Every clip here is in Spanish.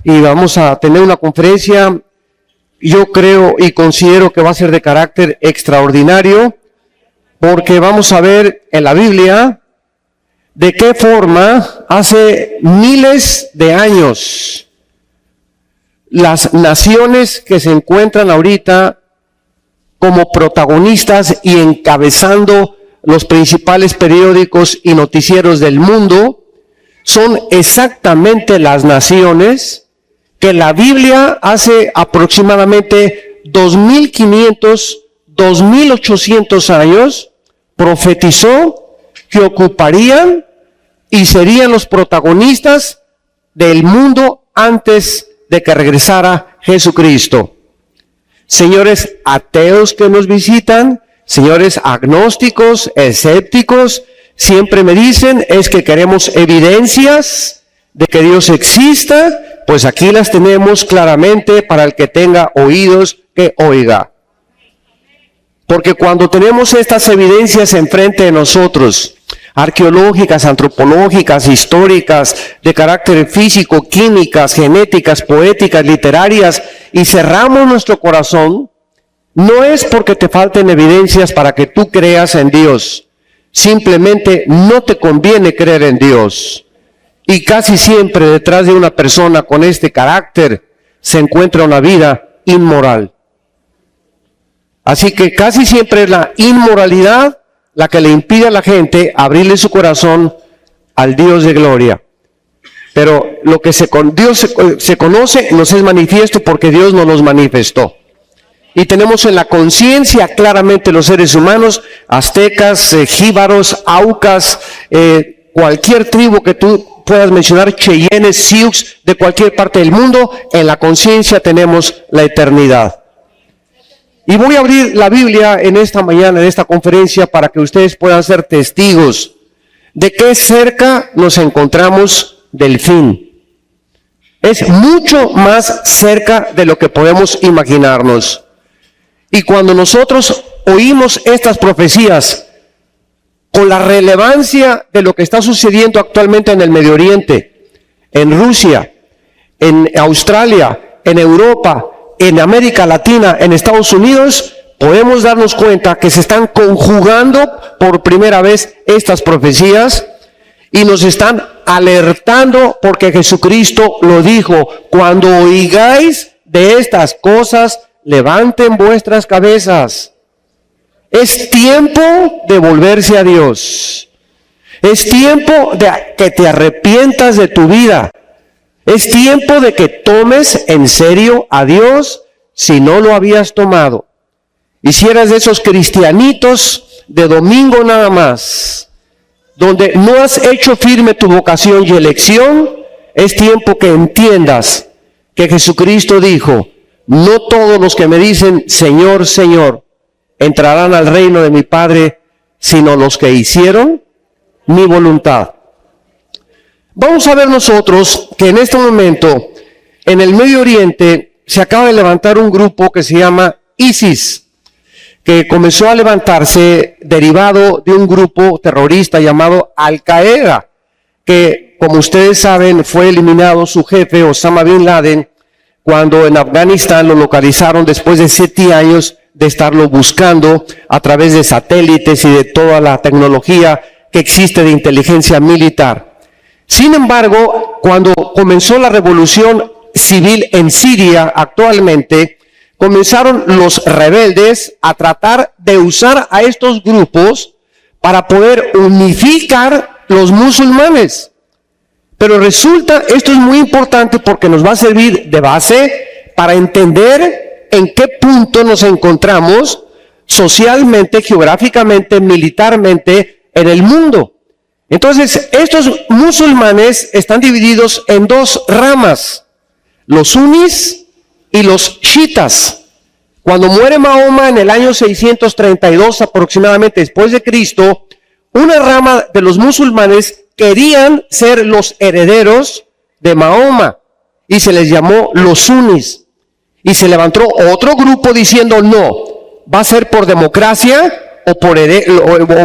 y vamos a tener una conferencia, yo creo y considero que va a ser de carácter extraordinario, porque vamos a ver en la Biblia de qué forma hace miles de años las naciones que se encuentran ahorita como protagonistas y encabezando los principales periódicos y noticieros del mundo son exactamente las naciones que la Biblia hace aproximadamente 2500, 2800 años profetizó que ocuparían y serían los protagonistas del mundo antes de que regresara Jesucristo. Señores ateos que nos visitan, señores agnósticos, escépticos, siempre me dicen, es que queremos evidencias de que Dios exista. Pues aquí las tenemos claramente para el que tenga oídos que oiga. Porque cuando tenemos estas evidencias enfrente de nosotros, arqueológicas, antropológicas, históricas, de carácter físico, químicas, genéticas, poéticas, literarias, y cerramos nuestro corazón, no es porque te falten evidencias para que tú creas en Dios. Simplemente no te conviene creer en Dios. Y casi siempre detrás de una persona con este carácter se encuentra una vida inmoral. Así que casi siempre es la inmoralidad la que le impide a la gente abrirle su corazón al Dios de gloria. Pero lo que Dios se conoce nos es manifiesto porque Dios nos los manifestó. Y tenemos en la conciencia claramente los seres humanos, aztecas, jíbaros, aucas, cualquier tribu que tú puedas mencionar, cheyennes, sioux, de cualquier parte del mundo, en la conciencia tenemos la eternidad. Y voy a abrir la Biblia en esta mañana, en esta conferencia, para que ustedes puedan ser testigos de qué cerca nos encontramos del fin. Es mucho más cerca de lo que podemos imaginarnos. Y cuando nosotros oímos estas profecías, con la relevancia de lo que está sucediendo actualmente en el Medio Oriente, en Rusia, en Australia, en Europa, en América Latina, en Estados Unidos, podemos darnos cuenta que se están conjugando por primera vez estas profecías y nos están alertando porque Jesucristo lo dijo: cuando oigáis de estas cosas, levanten vuestras cabezas. Es tiempo de volverse a Dios. Es tiempo de que te arrepientas de tu vida. Es tiempo de que tomes en serio a Dios si no lo habías tomado. Y si eres de esos cristianitos de domingo nada más, donde no has hecho firme tu vocación y elección, es tiempo que entiendas que Jesucristo dijo: no todos los que me dicen Señor, Señor, entrarán al reino de mi Padre, sino los que hicieron mi voluntad. Vamos a ver nosotros que en este momento, en el Medio Oriente, se acaba de levantar un grupo que se llama ISIS, que comenzó a levantarse derivado de un grupo terrorista llamado Al-Qaeda, que, como ustedes saben, fue eliminado su jefe, Osama Bin Laden, cuando en Afganistán lo localizaron después de 7 años de estarlo buscando a través de satélites y de toda la tecnología que existe de inteligencia militar. Sin embargo, cuando comenzó la revolución civil en Siria actualmente, comenzaron los rebeldes a tratar de usar a estos grupos para poder unificar los musulmanes. Pero resulta, esto es muy importante porque nos va a servir de base para entender en qué punto nos encontramos socialmente, geográficamente, militarmente en el mundo. Entonces, estos musulmanes están divididos en 2 ramas, los sunnis y los chiitas. Cuando muere Mahoma en el año 632 aproximadamente después de Cristo, una rama de los musulmanes querían ser los herederos de Mahoma y se les llamó los sunnis. Y se levantó otro grupo diciendo: no, va a ser por democracia o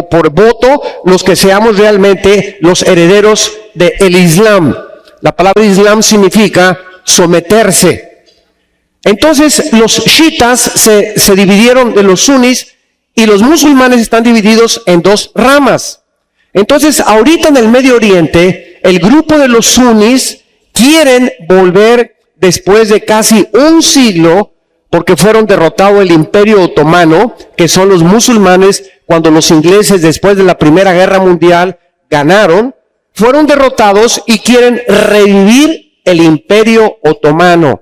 por voto los que seamos realmente los herederos del Islam. La palabra Islam significa someterse. Entonces los chiitas se dividieron de los sunnis y los musulmanes están divididos en dos ramas. Entonces ahorita en el Medio Oriente, el grupo de los sunnis quieren volver después de casi un siglo, porque fueron derrotados el Imperio Otomano, que son los musulmanes, cuando los ingleses después de la Primera Guerra Mundial ganaron, fueron derrotados y quieren revivir el Imperio Otomano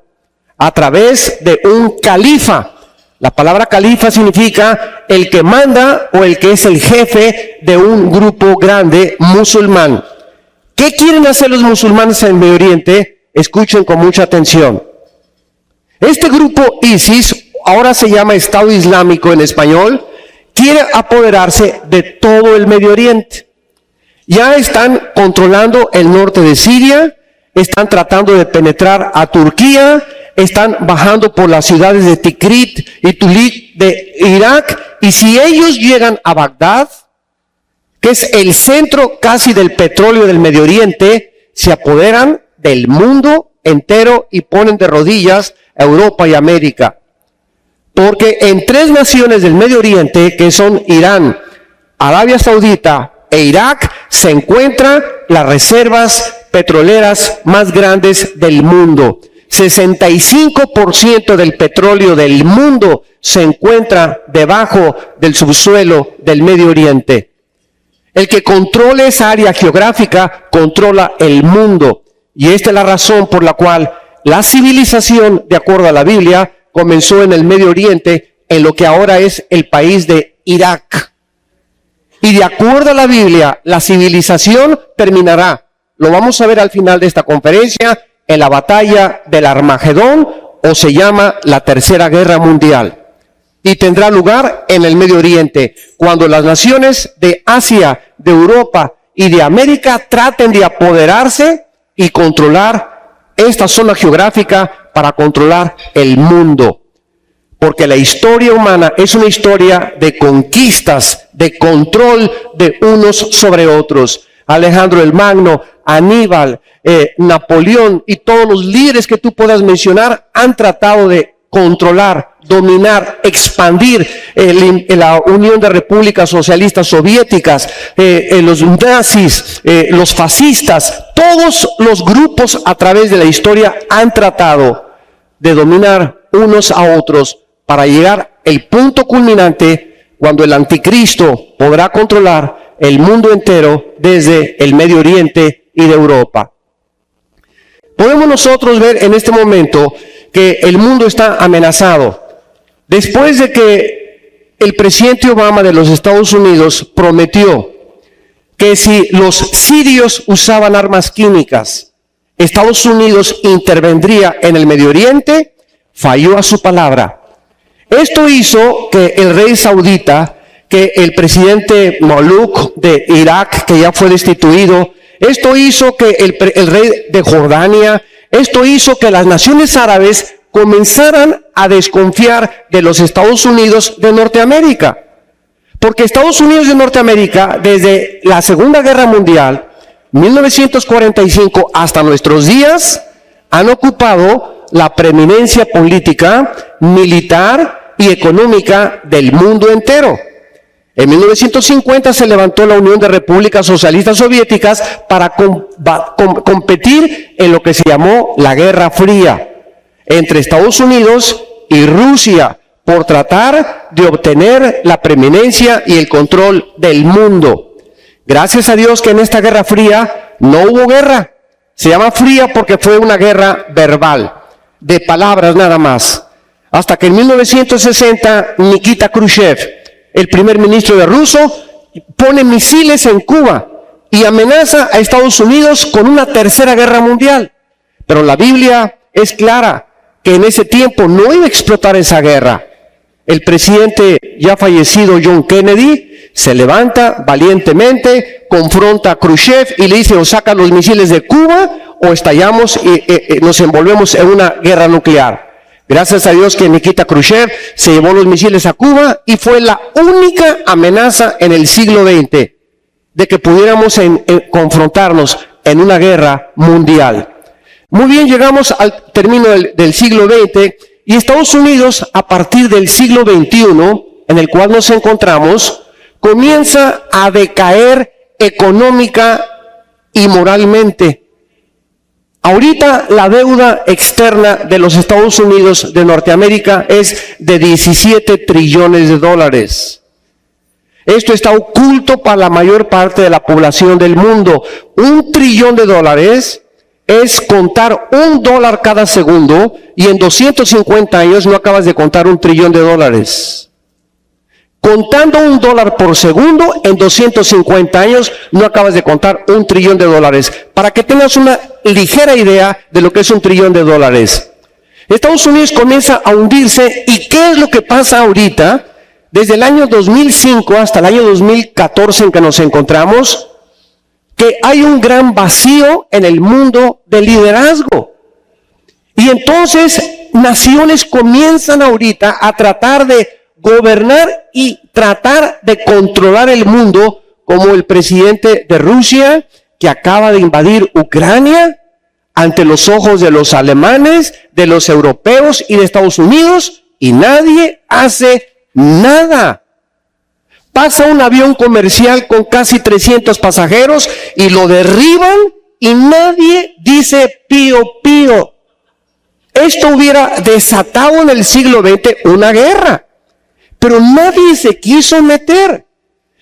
a través de un califa. La palabra califa significa el que manda o el que es el jefe de un grupo grande musulmán. ¿Qué quieren hacer los musulmanes en el Medio Oriente? Escuchen con mucha atención. Este grupo ISIS, ahora se llama Estado Islámico en español, quiere apoderarse de todo el Medio Oriente. Ya están controlando el norte de Siria, están tratando de penetrar a Turquía, están bajando por las ciudades de Tikrit y Tulik de Irak, y si ellos llegan a Bagdad, que es el centro casi del petróleo del Medio Oriente, se apoderan del mundo entero y ponen de rodillas a Europa y América. Porque en tres naciones del Medio Oriente, que son Irán, Arabia Saudita e Irak, se encuentran las reservas petroleras más grandes del mundo. 65% del petróleo del mundo se encuentra debajo del subsuelo del Medio Oriente. El que controle esa área geográfica controla el mundo. Y esta es la razón por la cual la civilización, de acuerdo a la Biblia, comenzó en el Medio Oriente, en lo que ahora es el país de Irak. Y de acuerdo a la Biblia, la civilización terminará. Lo vamos a ver al final de esta conferencia, en la batalla del Armagedón, o se llama la Tercera Guerra Mundial. Y tendrá lugar en el Medio Oriente, cuando las naciones de Asia, de Europa y de América traten de apoderarse y controlar esta zona geográfica para controlar el mundo. Porque la historia humana es una historia de conquistas, de control de unos sobre otros. Alejandro el Magno, Aníbal, Napoleón y todos los líderes que tú puedas mencionar han tratado de controlar, dominar, expandir la Unión de Repúblicas Socialistas Soviéticas, los nazis, los fascistas, todos los grupos a través de la historia han tratado de dominar unos a otros para llegar al punto culminante cuando el anticristo podrá controlar el mundo entero desde el Medio Oriente y de Europa. Podemos nosotros ver en este momento que el mundo está amenazado. Después de que el presidente Obama de los Estados Unidos prometió que si los sirios usaban armas químicas, Estados Unidos intervendría en el Medio Oriente, falló a su palabra. Esto hizo que el rey saudita, que el presidente Maluk de Irak, que ya fue destituido, esto hizo que el rey de Jordania, esto hizo que las naciones árabes comenzaran a desconfiar de los Estados Unidos de Norteamérica. Porque Estados Unidos de Norteamérica, desde la Segunda Guerra Mundial, 1945 hasta nuestros días, han ocupado la preeminencia política, militar y económica del mundo entero. En 1950 se levantó la Unión de Repúblicas Socialistas Soviéticas para competir en lo que se llamó la Guerra Fría entre Estados Unidos y Rusia por tratar de obtener la preeminencia y el control del mundo. Gracias a Dios que en esta Guerra Fría no hubo guerra. Se llama fría porque fue una guerra verbal, de palabras nada más. Hasta que en 1960 Nikita Khrushchev, el primer ministro de Rusia, pone misiles en Cuba y amenaza a Estados Unidos con una tercera guerra mundial. Pero la Biblia es clara que en ese tiempo no iba a explotar esa guerra. El presidente ya fallecido John Kennedy se levanta valientemente, confronta a Khrushchev y le dice: o sacan los misiles de Cuba o estallamos y nos envolvemos en una guerra nuclear. Gracias a Dios que Nikita Khrushchev se llevó los misiles a Cuba y fue la única amenaza en el siglo XX de que pudiéramos confrontarnos en una guerra mundial. Muy bien, llegamos al término del siglo XX y Estados Unidos, a partir del siglo XXI, en el cual nos encontramos, comienza a decaer económica y moralmente. Ahorita la deuda externa de los Estados Unidos de Norteamérica es de 17 trillones de dólares. Esto está oculto para la mayor parte de la población del mundo. $1 trillón es contar $1 cada segundo, y en 250 años no acabas de contar $1 trillón. Contando $1 por segundo, en 250 años no acabas de contar $1 trillón. Para que tengas una ligera idea de lo que es $1 trillón. Estados Unidos comienza a hundirse, ¿y qué es lo que pasa ahorita? Desde el año 2005 hasta el año 2014 en que nos encontramos, que hay un gran vacío en el mundo del liderazgo. Y entonces naciones comienzan ahorita a tratar de gobernar y tratar de controlar el mundo, como el presidente de Rusia, que acaba de invadir Ucrania ante los ojos de los alemanes, de los europeos y de Estados Unidos, y nadie hace nada. Pasa un avión comercial con casi 300 pasajeros y lo derriban y nadie dice pío pío. Esto hubiera desatado en el siglo XX una guerra, pero nadie se quiso meter.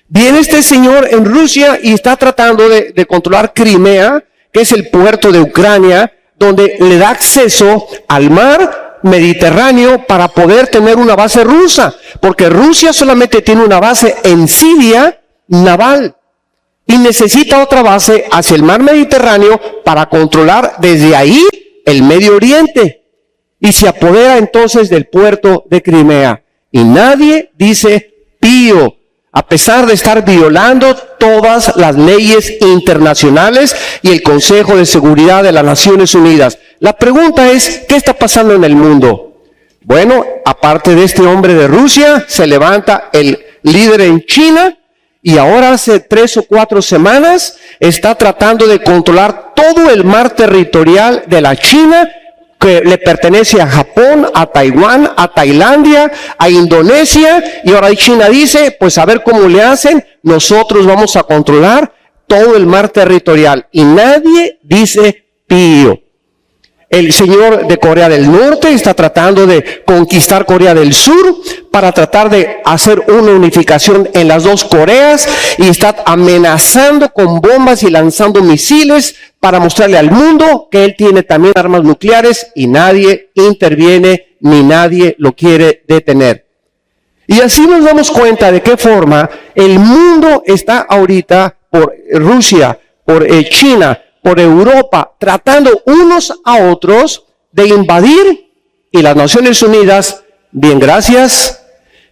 Viene este señor en Rusia y está tratando de controlar Crimea, que es el puerto de Ucrania, donde le da acceso al mar Mediterráneo para poder tener una base rusa, porque Rusia solamente tiene una base en Siria naval y necesita otra base hacia el mar Mediterráneo para controlar desde ahí el Medio Oriente, y se apodera entonces del puerto de Crimea y nadie dice pío, a pesar de estar violando todas las leyes internacionales y el Consejo de Seguridad de las Naciones Unidas. La pregunta es, ¿qué está pasando en el mundo? Bueno, aparte de este hombre de Rusia, se levanta el líder en China, y ahora hace 3 o 4 semanas está tratando de controlar todo el mar territorial de la China, que le pertenece a Japón, a Taiwán, a Tailandia, a Indonesia, y ahora China dice, pues a ver cómo le hacen, nosotros vamos a controlar todo el mar territorial, y nadie dice pío. El señor de Corea del Norte está tratando de conquistar Corea del Sur para tratar de hacer una unificación en las dos Coreas, y está amenazando con bombas y lanzando misiles para mostrarle al mundo que él tiene también armas nucleares, y nadie interviene ni nadie lo quiere detener. Y así nos damos cuenta de qué forma el mundo está ahorita por Rusia, por China, por Europa, tratando unos a otros de invadir, y las Naciones Unidas, bien gracias,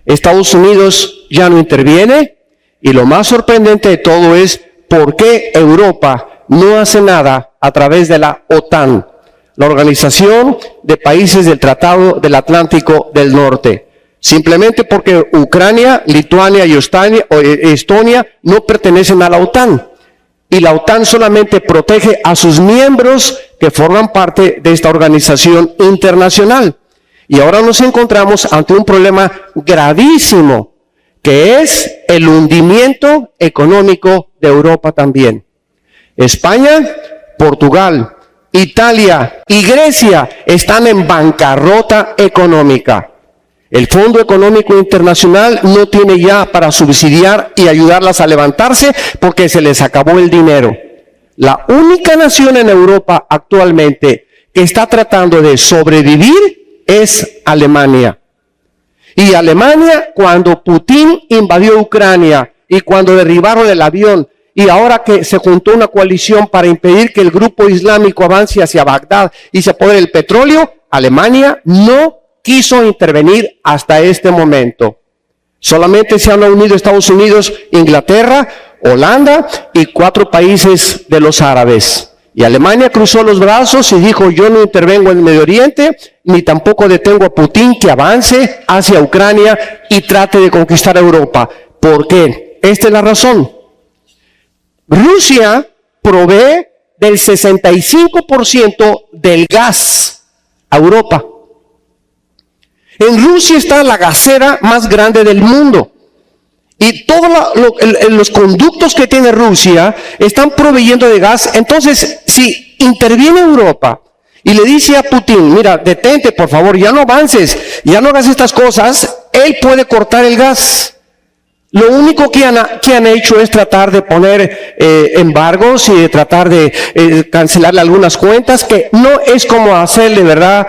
Estados Unidos ya no interviene, y lo más sorprendente de todo es por qué Europa no hace nada a través de la OTAN, la Organización de Países del Tratado del Atlántico del Norte. Simplemente porque Ucrania, Lituania y Estonia no pertenecen a la OTAN. Y la OTAN solamente protege a sus miembros que forman parte de esta organización internacional. Y ahora nos encontramos ante un problema gravísimo, que es el hundimiento económico de Europa también. España, Portugal, Italia y Grecia están en bancarrota económica. El Fondo Económico Internacional no tiene ya para subsidiar y ayudarlas a levantarse porque se les acabó el dinero. La única nación en Europa actualmente que está tratando de sobrevivir es Alemania. Y Alemania, cuando Putin invadió Ucrania y cuando derribaron el avión, y ahora que se juntó una coalición para impedir que el grupo islámico avance hacia Bagdad y se apodere el petróleo, Alemania no quiso intervenir hasta este momento. Solamente se han unido Estados Unidos, Inglaterra, Holanda y 4 países de los árabes. Y Alemania cruzó los brazos y dijo, yo no intervengo en el Medio Oriente, ni tampoco detengo a Putin que avance hacia Ucrania y trate de conquistar Europa. ¿Por qué? Esta es la razón. Rusia provee del 65% del gas a Europa. En Rusia está la gasera más grande del mundo. Y todos los conductos que tiene Rusia están proveyendo de gas. Entonces, si interviene Europa y le dice a Putin, mira, detente por favor, ya no avances, ya no hagas estas cosas, él puede cortar el gas. Lo único que han hecho es tratar de poner embargos y de tratar de cancelarle algunas cuentas, que no es como hacerle, ¿verdad?,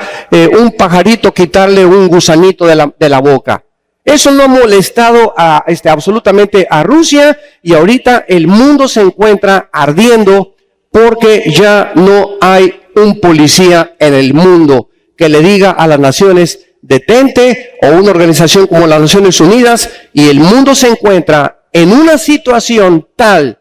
un pajarito, quitarle un gusanito de la boca. Eso no ha molestado absolutamente a Rusia, y ahorita el mundo se encuentra ardiendo porque ya no hay un policía en el mundo que le diga a las naciones detente, o una organización como las Naciones Unidas, y el mundo se encuentra en una situación tal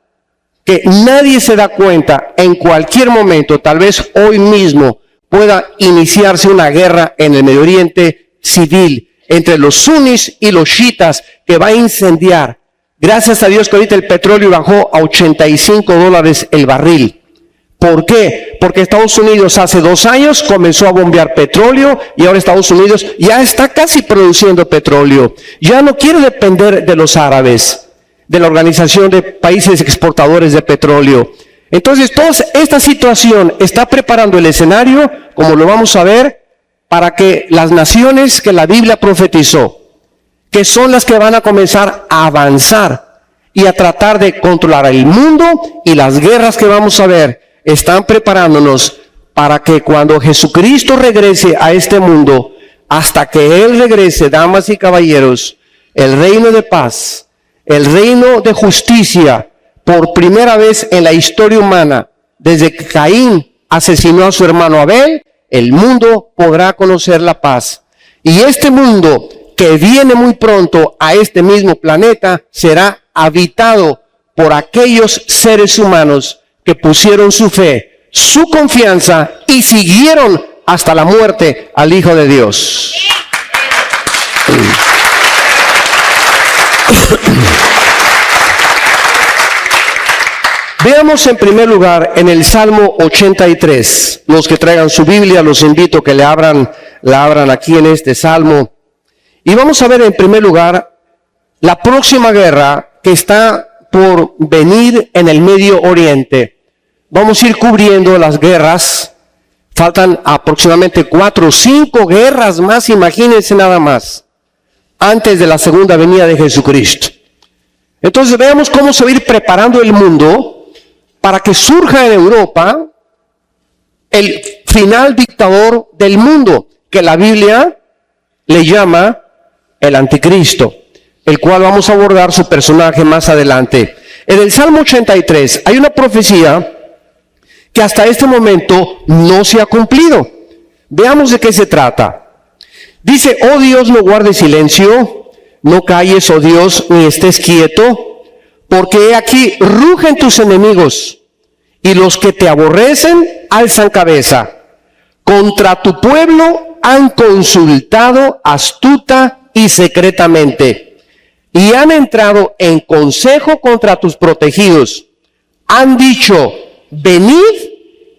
que nadie se da cuenta. En cualquier momento, tal vez hoy mismo, pueda iniciarse una guerra en el Medio Oriente civil entre los sunnis y los chiitas, que va a incendiar. Gracias a Dios que ahorita el petróleo bajó a $85 el barril. ¿Por qué? Porque Estados Unidos hace 2 años comenzó a bombear petróleo, y ahora Estados Unidos ya está casi produciendo petróleo. Ya no quiere depender de los árabes, de la Organización de Países Exportadores de Petróleo. Entonces, toda esta situación está preparando el escenario, como lo vamos a ver, para que las naciones que la Biblia profetizó, que son las que van a comenzar a avanzar y a tratar de controlar el mundo, y las guerras que vamos a ver, están preparándonos para que cuando Jesucristo regrese a este mundo, hasta que Él regrese, damas y caballeros, el reino de paz, el reino de justicia, por primera vez en la historia humana, desde que Caín asesinó a su hermano Abel, el mundo podrá conocer la paz. Y este mundo que viene muy pronto a este mismo planeta será habitado por aquellos seres humanos que pusieron su fe, su confianza y siguieron hasta la muerte al Hijo de Dios. Veamos en primer lugar en el Salmo 83. Los que traigan su Biblia, los invito a que la abran aquí en este Salmo. Y vamos a ver en primer lugar la próxima guerra que está por venir en el Medio Oriente. Vamos a ir cubriendo las guerras. Faltan aproximadamente 4 o 5 guerras más, imagínense nada más, antes de la segunda venida de Jesucristo. Entonces veamos cómo se va a ir preparando el mundo para que surja en Europa el final dictador del mundo, que la Biblia le llama el anticristo, el cual vamos a abordar su personaje más adelante. En el Salmo 83 hay una profecía que hasta este momento no se ha cumplido. Veamos de qué se trata. Dice: oh Dios, no guardes silencio, no calles, oh Dios, ni estés quieto, porque he aquí rugen tus enemigos, y los que te aborrecen alzan cabeza. Contra tu pueblo han consultado astuta y secretamente, y han entrado en consejo contra tus protegidos. Han dicho: venid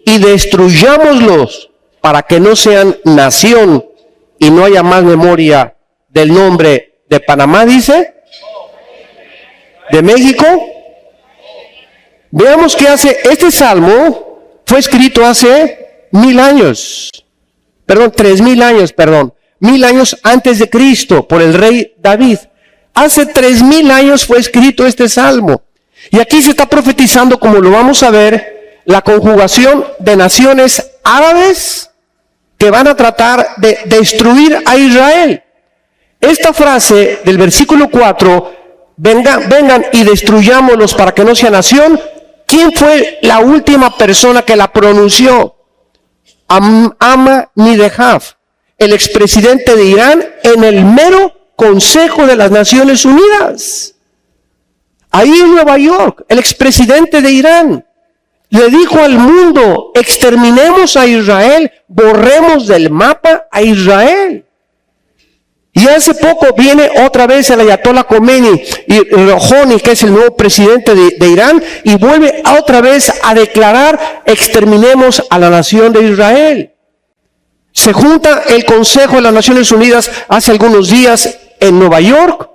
y destruyámoslos, para que no sean nación y no haya más memoria del nombre de Panamá, dice, de México. Veamos qué hace. Este salmo fue escrito hace 1000 años, 3000 años, 1000 años antes de Cristo, por el rey David. Hace 3000 años fue escrito este salmo. Y aquí se está profetizando, como lo vamos a ver, la conjugación de naciones árabes que van a tratar de destruir a Israel. Esta frase del versículo 4, vengan y destruyámoslos para que no sea nación, ¿quién fue la última persona que la pronunció? Ahmadinejad, el expresidente de Irán, en el mero Consejo de las Naciones Unidas. Ahí en Nueva York, el expresidente de Irán le dijo al mundo: exterminemos a Israel, borremos del mapa a Israel. Y hace poco viene otra vez el Ayatollah Khomeini y Rouhani, que es el nuevo presidente de Irán, y vuelve otra vez a declarar: exterminemos a la nación de Israel. Se junta el Consejo de las Naciones Unidas hace algunos días en Nueva York,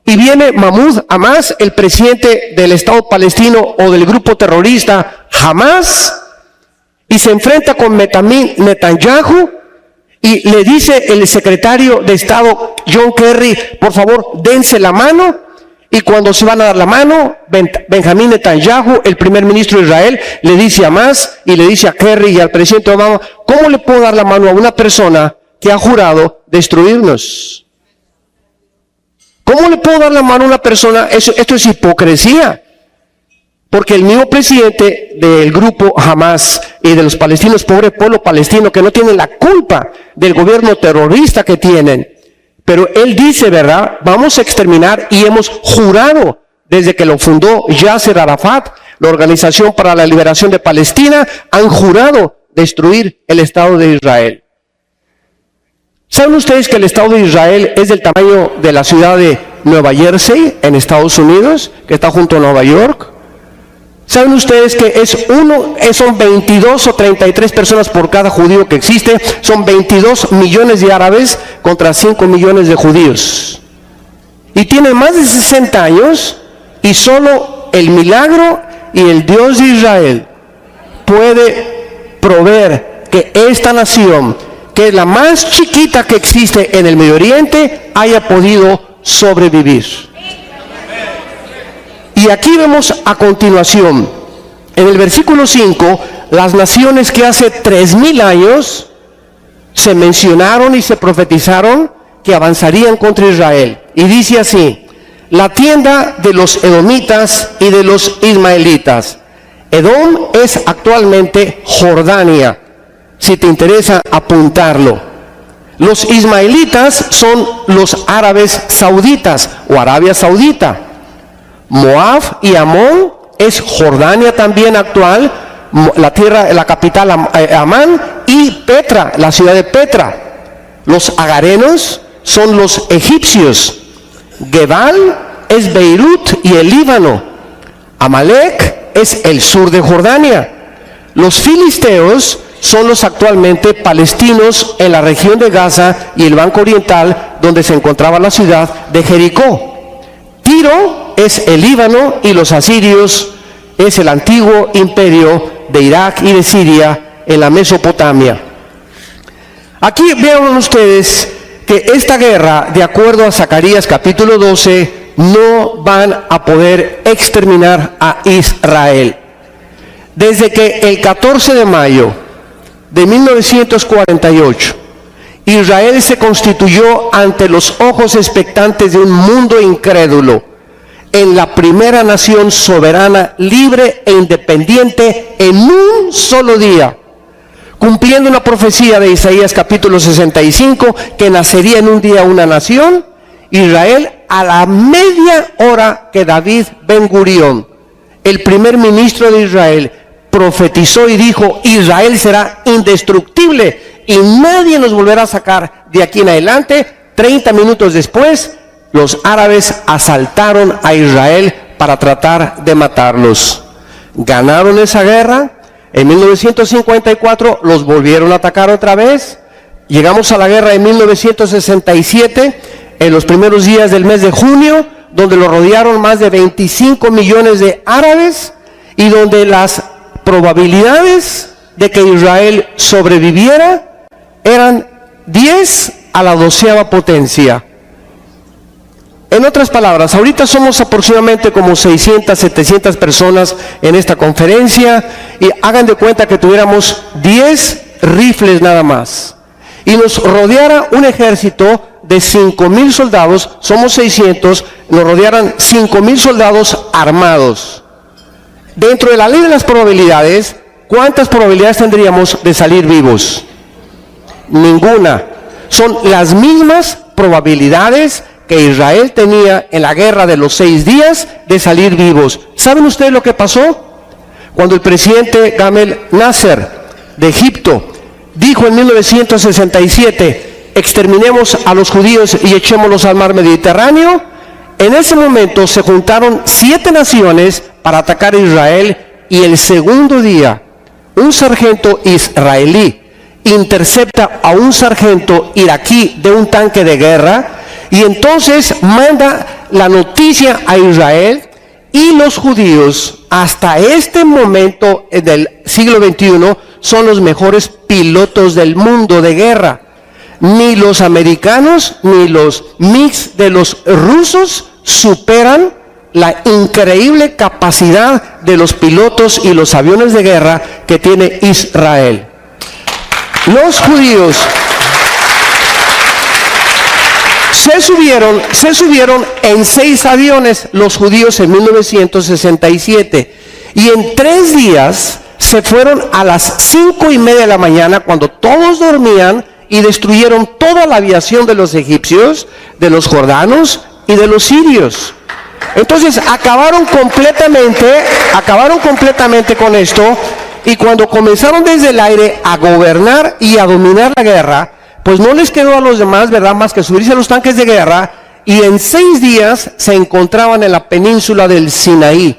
y viene Mahmoud Abbas, el presidente del Estado palestino o del grupo terrorista Hamas, y se enfrenta con Benjamin Netanyahu, y le dice el secretario de Estado John Kerry: por favor, dense la mano. Y cuando se van a dar la mano, Benjamin Netanyahu, el primer ministro de Israel, le dice a Hamas y le dice a Kerry y al presidente Obama: ¿cómo le puedo dar la mano a una persona que ha jurado destruirnos? ¿Cómo le puedo dar la mano a una persona? Esto es hipocresía. Porque el mismo presidente del grupo Hamas y de los palestinos, pobre pueblo palestino, que no tienen la culpa del gobierno terrorista que tienen, pero él dice, ¿verdad?, vamos a exterminar, y hemos jurado desde que lo fundó Yasser Arafat, la Organización para la Liberación de Palestina, han jurado destruir el Estado de Israel. ¿Saben ustedes que el Estado de Israel es del tamaño de la ciudad de Nueva Jersey, en Estados Unidos, que está junto a Nueva York? ¿Saben ustedes que son 22 o 33 personas por cada judío que existe? Son 22 millones de árabes contra 5 millones de judíos. Y tiene más de 60 años, y solo el milagro y el Dios de Israel puede proveer que esta nación, que es la más chiquita que existe en el Medio Oriente, haya podido sobrevivir. Y aquí vemos a continuación, en el versículo 5, las naciones que hace 3000 años se mencionaron y se profetizaron que avanzarían contra Israel. Y dice así: la tienda de los edomitas y de los ismaelitas. Edom es actualmente Jordania, si te interesa apuntarlo. Los ismaelitas son los árabes sauditas o Arabia Saudita. Moab y Amón es Jordania también actual, la capital Amán, y Petra, la ciudad de Petra. Los agarenos son los egipcios. Gebal es Beirut y el Líbano. Amalek es el sur de Jordania. Los filisteos son los actualmente palestinos en la región de Gaza y el Banco Oriental, donde se encontraba la ciudad de Jericó. Tiro es el Líbano, y los asirios es el antiguo imperio de Irak y de Siria en la Mesopotamia. Aquí vean ustedes que esta guerra, de acuerdo a Zacarías capítulo 12, no van a poder exterminar a Israel. Desde que el 14 de mayo de 1948, Israel se constituyó ante los ojos expectantes de un mundo incrédulo en la primera nación soberana, libre e independiente en un solo día, cumpliendo una profecía de Isaías capítulo 65, que nacería en un día una nación. Israel, a la media hora que David Ben Gurión, el primer ministro de Israel, profetizó y dijo: Israel será indestructible y nadie nos volverá a sacar de aquí en adelante, 30 minutos después, los árabes asaltaron a Israel para tratar de matarlos. Ganaron esa guerra. En 1954 los volvieron a atacar otra vez. Llegamos a la guerra de 1967, en los primeros días del mes de junio, donde lo rodearon más de 25 millones de árabes, y donde las probabilidades de que Israel sobreviviera eran 10 a la 12ª potencia. En otras palabras, ahorita somos aproximadamente como 600, 700 personas en esta conferencia, y hagan de cuenta que tuviéramos 10 rifles nada más, y nos rodeara un ejército de 5,000 soldados, somos 600, nos rodearan 5,000 soldados armados. Dentro de la ley de las probabilidades, ¿cuántas probabilidades tendríamos de salir vivos? Ninguna. Son las mismas probabilidades que Israel tenía en la guerra de los 6 días de salir vivos. ¿Saben ustedes lo que pasó? Cuando el presidente Gamal Nasser de Egipto dijo en 1967 exterminemos a los judíos y echémoslos al mar Mediterráneo. En ese momento se juntaron 7 naciones para atacar a Israel, y el segundo día un sargento israelí intercepta a un sargento iraquí de un tanque de guerra, y entonces manda la noticia a Israel. Y los judíos hasta este momento del siglo XXI son los mejores pilotos del mundo de guerra. Ni los americanos ni los MiGs de los rusos superan la increíble capacidad de los pilotos y los aviones de guerra que tiene Israel. Los judíos se subieron en 6 aviones, los judíos, en 1967, y en 3 días se fueron a las 5:30 de la mañana, cuando todos dormían, y destruyeron toda la aviación de los egipcios, de los jordanos y de los sirios. Entonces acabaron completamente con esto, y cuando comenzaron desde el aire a gobernar y a dominar la guerra, pues no les quedó a los demás, ¿verdad?, más que subirse a los tanques de guerra, y en 6 días se encontraban en la península del Sinaí.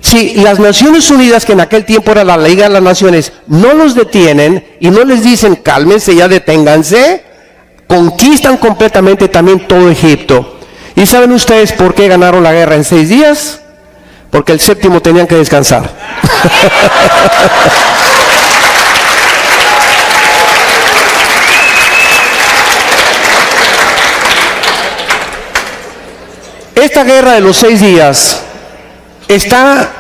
Si las Naciones Unidas, que en aquel tiempo era la Liga de las Naciones, no los detienen y no les dicen cálmense, ya deténganse, conquistan completamente también todo Egipto. ¿Y saben ustedes por qué ganaron la guerra en 6 días? Porque el 7º tenían que descansar. Esta guerra de los 6 días está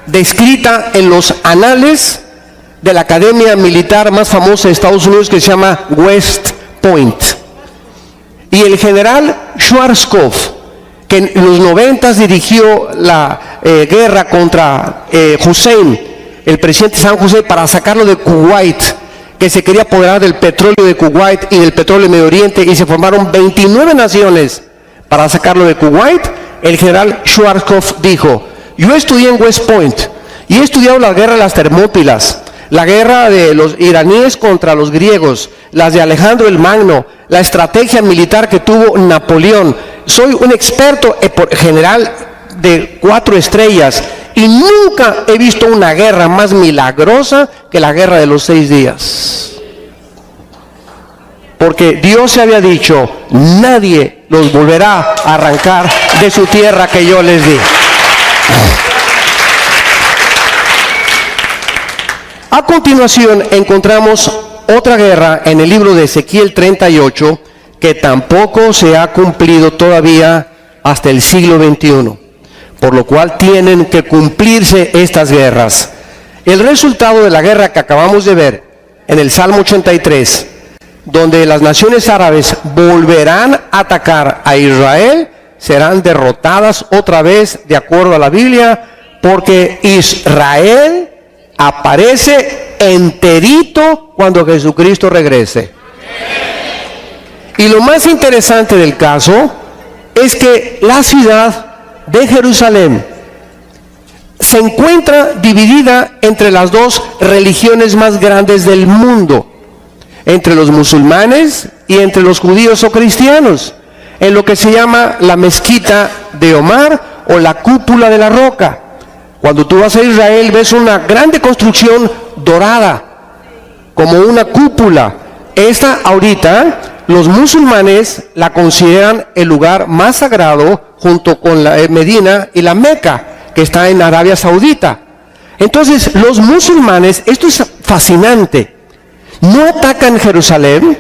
descrita en los anales de la academia militar más famosa de Estados Unidos, que se llama West Point. Y el general Schwarzkopf, que en los 90 dirigió la guerra contra Hussein, el presidente Saddam Hussein, para sacarlo de Kuwait, que se quería apoderar del petróleo de Kuwait y del petróleo de Medio Oriente, y se formaron 29 naciones para sacarlo de Kuwait. El general Schwarzkopf dijo: yo estudié en West Point y he estudiado la guerra de las Termópilas, la guerra de los iraníes contra los griegos, las de Alejandro el Magno, la estrategia militar que tuvo Napoleón. Soy un experto general de 4 estrellas, y nunca he visto una guerra más milagrosa que la guerra de los 6 días. Porque Dios se había dicho: nadie los volverá a arrancar de su tierra que yo les di. A continuación encontramos otra guerra en el libro de Ezequiel 38, que tampoco se ha cumplido todavía hasta el siglo XXI, por lo cual tienen que cumplirse estas guerras. El resultado de la guerra que acabamos de ver en el Salmo 83, donde las naciones árabes volverán a atacar a Israel, serán derrotadas otra vez de acuerdo a la Biblia, porque Israel aparece enterito cuando Jesucristo regrese. Y lo más interesante del caso es que la ciudad de Jerusalén se encuentra dividida entre las 2 religiones más grandes del mundo, entre los musulmanes y entre los judíos o cristianos, en lo que se llama la mezquita de Omar o la cúpula de la roca. Cuando tú vas a Israel ves una grande construcción dorada, como una cúpula. Esta ahorita los musulmanes la consideran el lugar más sagrado, junto con la Medina y la Meca, que está en Arabia Saudita. Entonces los musulmanes, esto es fascinante, no atacan Jerusalén,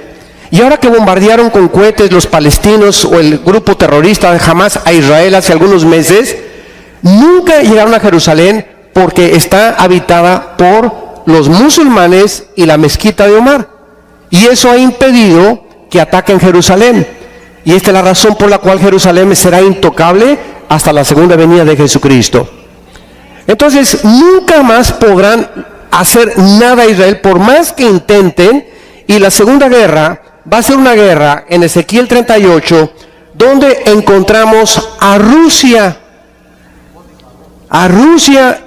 y ahora que bombardearon con cohetes los palestinos o el grupo terrorista de Hamas a Israel hace algunos meses, nunca llegaron a Jerusalén porque está habitada por los musulmanes y la mezquita de Omar, y eso ha impedido que ataquen Jerusalén. Y esta es la razón por la cual Jerusalén será intocable hasta la segunda venida de Jesucristo. Entonces nunca más podrán hacer nada a Israel por más que intenten. Y la segunda guerra va a ser una guerra en Ezequiel 38, donde encontramos a Rusia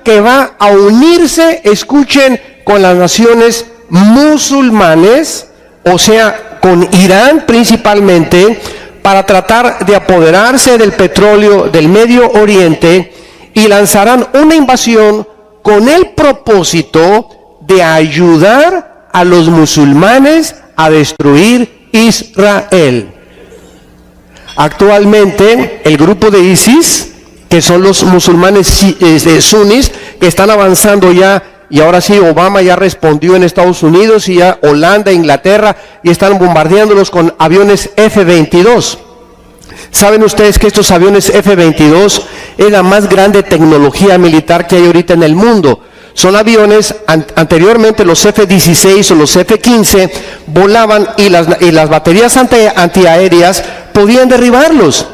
que va a unirse, escuchen, con las naciones musulmanes, o sea, con Irán principalmente, para tratar de apoderarse del petróleo del Medio Oriente, y lanzarán una invasión con el propósito de ayudar a los musulmanes a destruir Israel. Actualmente el grupo de ISIS, que son los musulmanes suníes, que están avanzando ya, y ahora sí Obama ya respondió en Estados Unidos, y ya Holanda, Inglaterra, y están bombardeándolos con aviones F-22. ¿Saben ustedes que estos aviones F-22 es la más grande tecnología militar que hay ahorita en el mundo? Son aviones, anteriormente los F-16 o los F-15 volaban y las baterías antiaéreas podían derribarlos.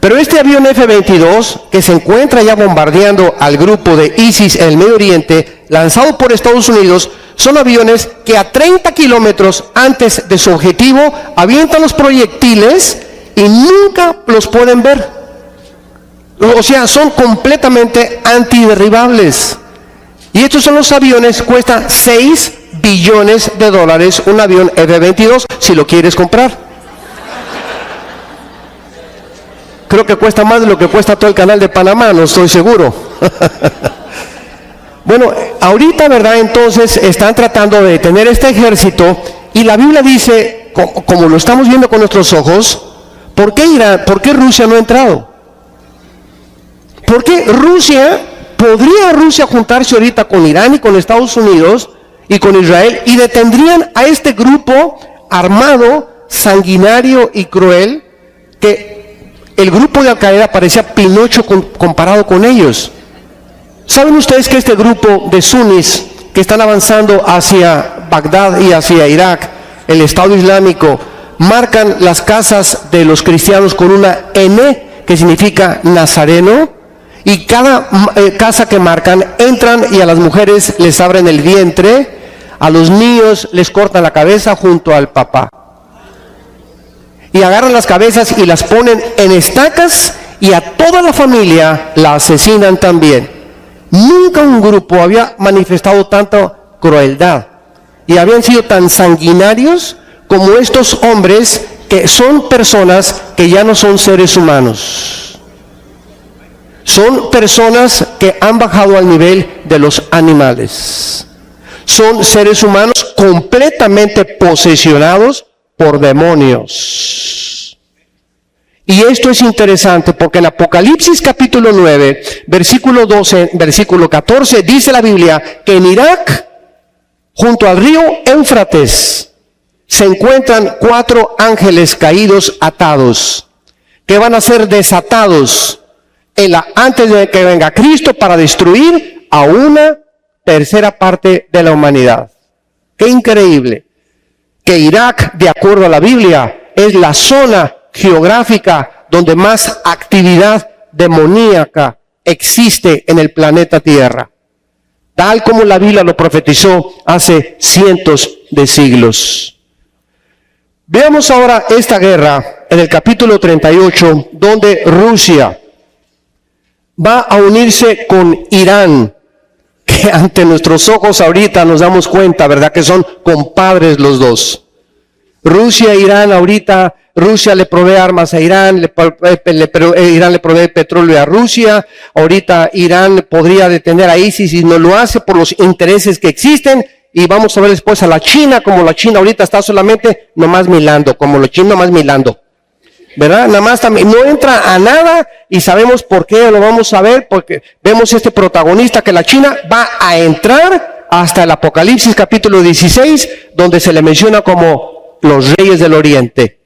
Pero este avión F-22, que se encuentra ya bombardeando al grupo de ISIS en el Medio Oriente, lanzado por Estados Unidos, son aviones que a 30 kilómetros antes de su objetivo avientan los proyectiles y nunca los pueden ver. O sea, son completamente antiderribables. Y estos son los aviones, cuesta $6 billones un avión F-22, si lo quieres comprar. Creo que cuesta más de lo que cuesta todo el canal de Panamá, no estoy seguro. Bueno, ahorita, ¿verdad? Entonces están tratando de detener este ejército, y la Biblia dice, como lo estamos viendo con nuestros ojos, ¿por qué Rusia no ha entrado? ¿Por qué podría Rusia juntarse ahorita con Irán y con Estados Unidos y con Israel, y detendrían a este grupo armado, sanguinario y cruel, que el grupo de Al-Qaeda parecía Pinocho comparado con ellos? ¿Saben ustedes que este grupo de suníes que están avanzando hacia Bagdad y hacia Irak, el Estado Islámico, marcan las casas de los cristianos con una N, que significa Nazareno? Y cada casa que marcan, entran y a las mujeres les abren el vientre, a los niños les cortan la cabeza junto al papá. Y agarran las cabezas y las ponen en estacas, y a toda la familia la asesinan también. Nunca un grupo había manifestado tanta crueldad y habían sido tan sanguinarios como estos hombres, que son personas que ya no son seres humanos. Son personas que han bajado al nivel de los animales. Son seres humanos completamente posesionados por demonios. Y esto es interesante porque en Apocalipsis capítulo 9, versículo 12, versículo 14, dice la Biblia que en Irak, junto al río Éufrates, se encuentran 4 ángeles caídos atados, que van a ser desatados antes de que venga Cristo, para destruir a una tercera parte de la humanidad. ¡Qué increíble! Que Irak, de acuerdo a la Biblia, es la zona geográfica donde más actividad demoníaca existe en el planeta Tierra, tal como la Biblia lo profetizó hace cientos de siglos. Veamos ahora esta guerra en el capítulo 38, donde Rusia va a unirse con Irán, que ante nuestros ojos ahorita nos damos cuenta, ¿verdad?, que son compadres los dos. Rusia e Irán ahorita, Rusia le provee armas a Irán, Irán le provee petróleo a Rusia. Ahorita Irán podría detener a ISIS y no lo hace por los intereses que existen. Y vamos a ver después a la China, como la China ahorita está solamente nomás milando, como los chinos nomás milando, ¿verdad? Nada más también, no entra a nada, y sabemos por qué, lo vamos a ver, porque vemos este protagonista, que la China va a entrar hasta el Apocalipsis capítulo 16, donde se le menciona como los reyes del Oriente.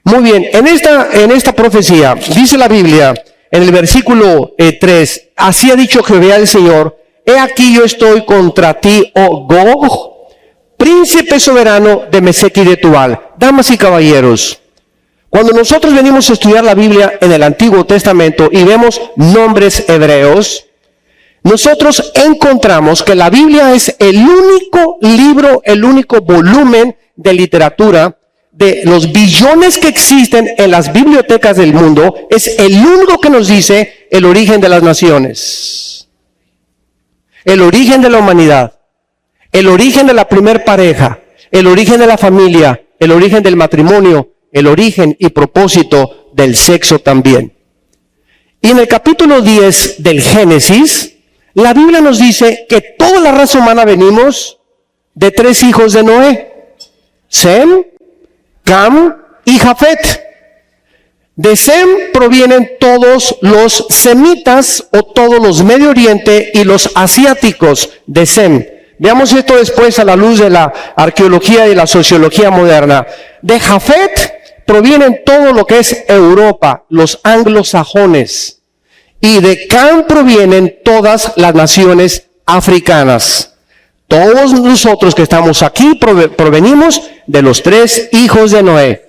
Muy bien, en esta profecía, dice la Biblia, en el versículo 3, así ha dicho Jehová el Señor, he aquí yo estoy contra ti, oh Gog, príncipe soberano de Mesec y de Tubal. Damas y caballeros, cuando nosotros venimos a estudiar la Biblia en el Antiguo Testamento y vemos nombres hebreos, nosotros encontramos que la Biblia es el único libro, el único volumen de literatura de los billones que existen en las bibliotecas del mundo, es el único que nos dice el origen de las naciones, el origen de la humanidad, el origen de la primer pareja, el origen de la familia, el origen del matrimonio, el origen y propósito del sexo también. Y en el capítulo 10 del Génesis, la Biblia nos dice que toda la raza humana venimos de 3 hijos de Noé: Sem, Cam y Jafet. De Sem provienen todos los semitas o todos los Medio Oriente y los asiáticos de Sem. Veamos esto después a la luz de la arqueología y la sociología moderna. De Jafet provienen todo lo que es Europa, los anglosajones. Y de Cam provienen todas las naciones africanas. Todos nosotros que estamos aquí provenimos de los 3 hijos de Noé: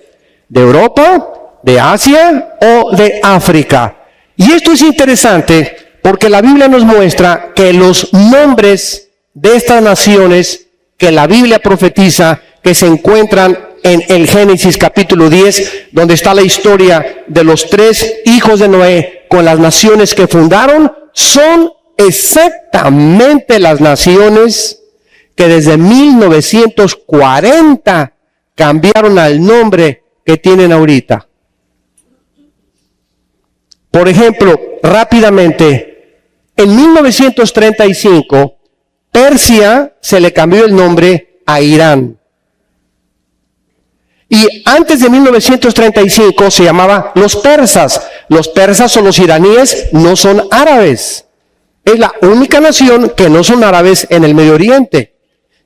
de Europa, de Asia o de África. Y esto es interesante porque la Biblia nos muestra que los nombres de estas naciones que la Biblia profetiza, que se encuentran en el Génesis capítulo 10, donde está la historia de los 3 hijos de Noé con las naciones que fundaron, son exactamente las naciones que desde 1940 cambiaron al nombre que tienen ahorita. Por ejemplo, rápidamente, en 1935, Persia se le cambió el nombre a Irán. Y antes de 1935 se llamaba los persas. Los persas o los iraníes no son árabes. Es la única nación que no son árabes en el Medio Oriente.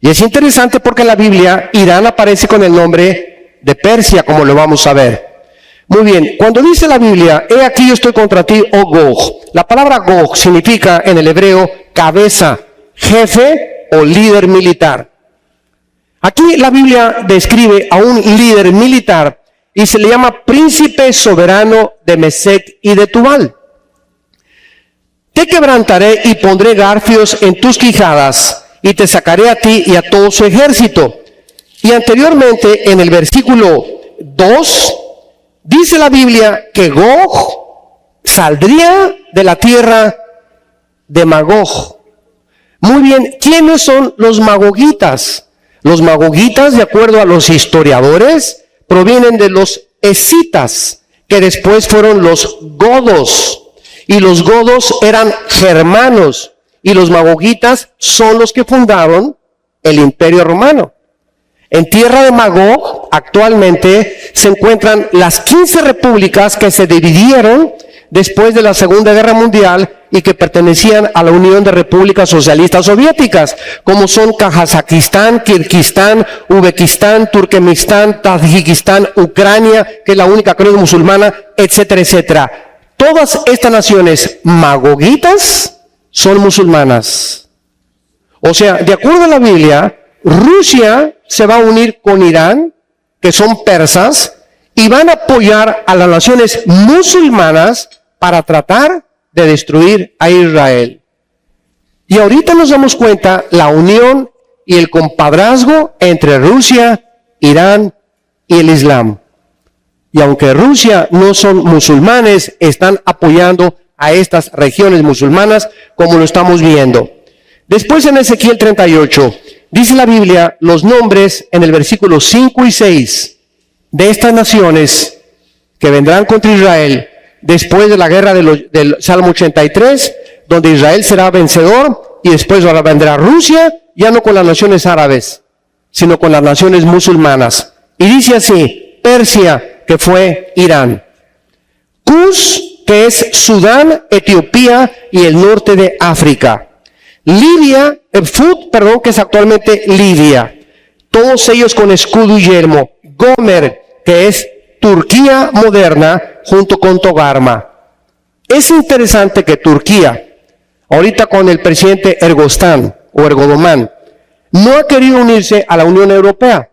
Y es interesante porque en la Biblia Irán aparece con el nombre de Persia, como lo vamos a ver. Muy bien, cuando dice la Biblia, he aquí yo estoy contra ti, oh Gog. La palabra Gog significa en el hebreo cabeza, jefe o líder militar. Aquí la Biblia describe a un líder militar y se le llama príncipe soberano de Mesec y de Tubal. Te quebrantaré y pondré garfios en tus quijadas y te sacaré a ti y a todo su ejército. Y anteriormente en el versículo 2 dice la Biblia que Gog saldría de la tierra de Magog. Muy bien, ¿quiénes son los magogitas? Los magogitas, de acuerdo a los historiadores, provienen de los escitas, que después fueron los godos. Y los godos eran germanos. Y los magogitas son los que fundaron el Imperio Romano. En tierra de Magog actualmente se encuentran las 15 repúblicas que se dividieron después de la Segunda Guerra Mundial y que pertenecían a la Unión de Repúblicas Socialistas Soviéticas, como son Kazajistán, Kirguistán, Uzbekistán, Turkmenistán, Tayikistán, Ucrania, que es la única que no es musulmana, etcétera, etcétera. Todas estas naciones magogitas son musulmanas. O sea, de acuerdo a la Biblia, Rusia se va a unir con Irán, que son persas, y van a apoyar a las naciones musulmanas para tratar de destruir a Israel. Y ahorita nos damos cuenta la unión y el compadrazgo entre Rusia, Irán y el Islam. Y aunque Rusia no son musulmanes, están apoyando a estas regiones musulmanas como lo estamos viendo. Después en Ezequiel 38, dice la Biblia los nombres en el versículo 5 y 6 de estas naciones que vendrán contra Israel después de la guerra del Salmo 83, donde Israel será vencedor y después vendrá Rusia, ya no con las naciones árabes, sino con las naciones musulmanas. Y dice así, Persia, que fue Irán. Cus, que es Sudán, Etiopía y el norte de África. Libia, que es actualmente Libia. Todos ellos con escudo y yelmo. Gomer, que es Turquía moderna, junto con Togarma. Es interesante que Turquía, ahorita con el presidente Ergostán o Ergodomán, no ha querido unirse a la Unión Europea.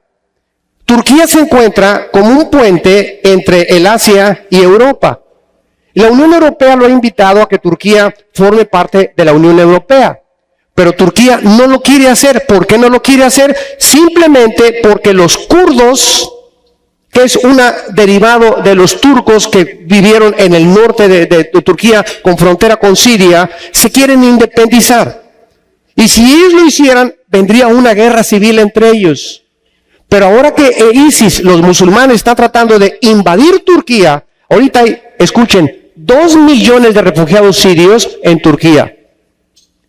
Turquía se encuentra como un puente entre el Asia y Europa. La Unión Europea lo ha invitado a que Turquía forme parte de la Unión Europea. Pero Turquía no lo quiere hacer. ¿Por qué no lo quiere hacer? Simplemente porque los kurdos, que es un derivado de los turcos que vivieron en el norte de Turquía con frontera con Siria, se quieren independizar. Y si ellos lo hicieran, vendría una guerra civil entre ellos. Pero ahora que ISIS, los musulmanes, están tratando de invadir Turquía, ahorita hay, escuchen, 2 millones de refugiados sirios en Turquía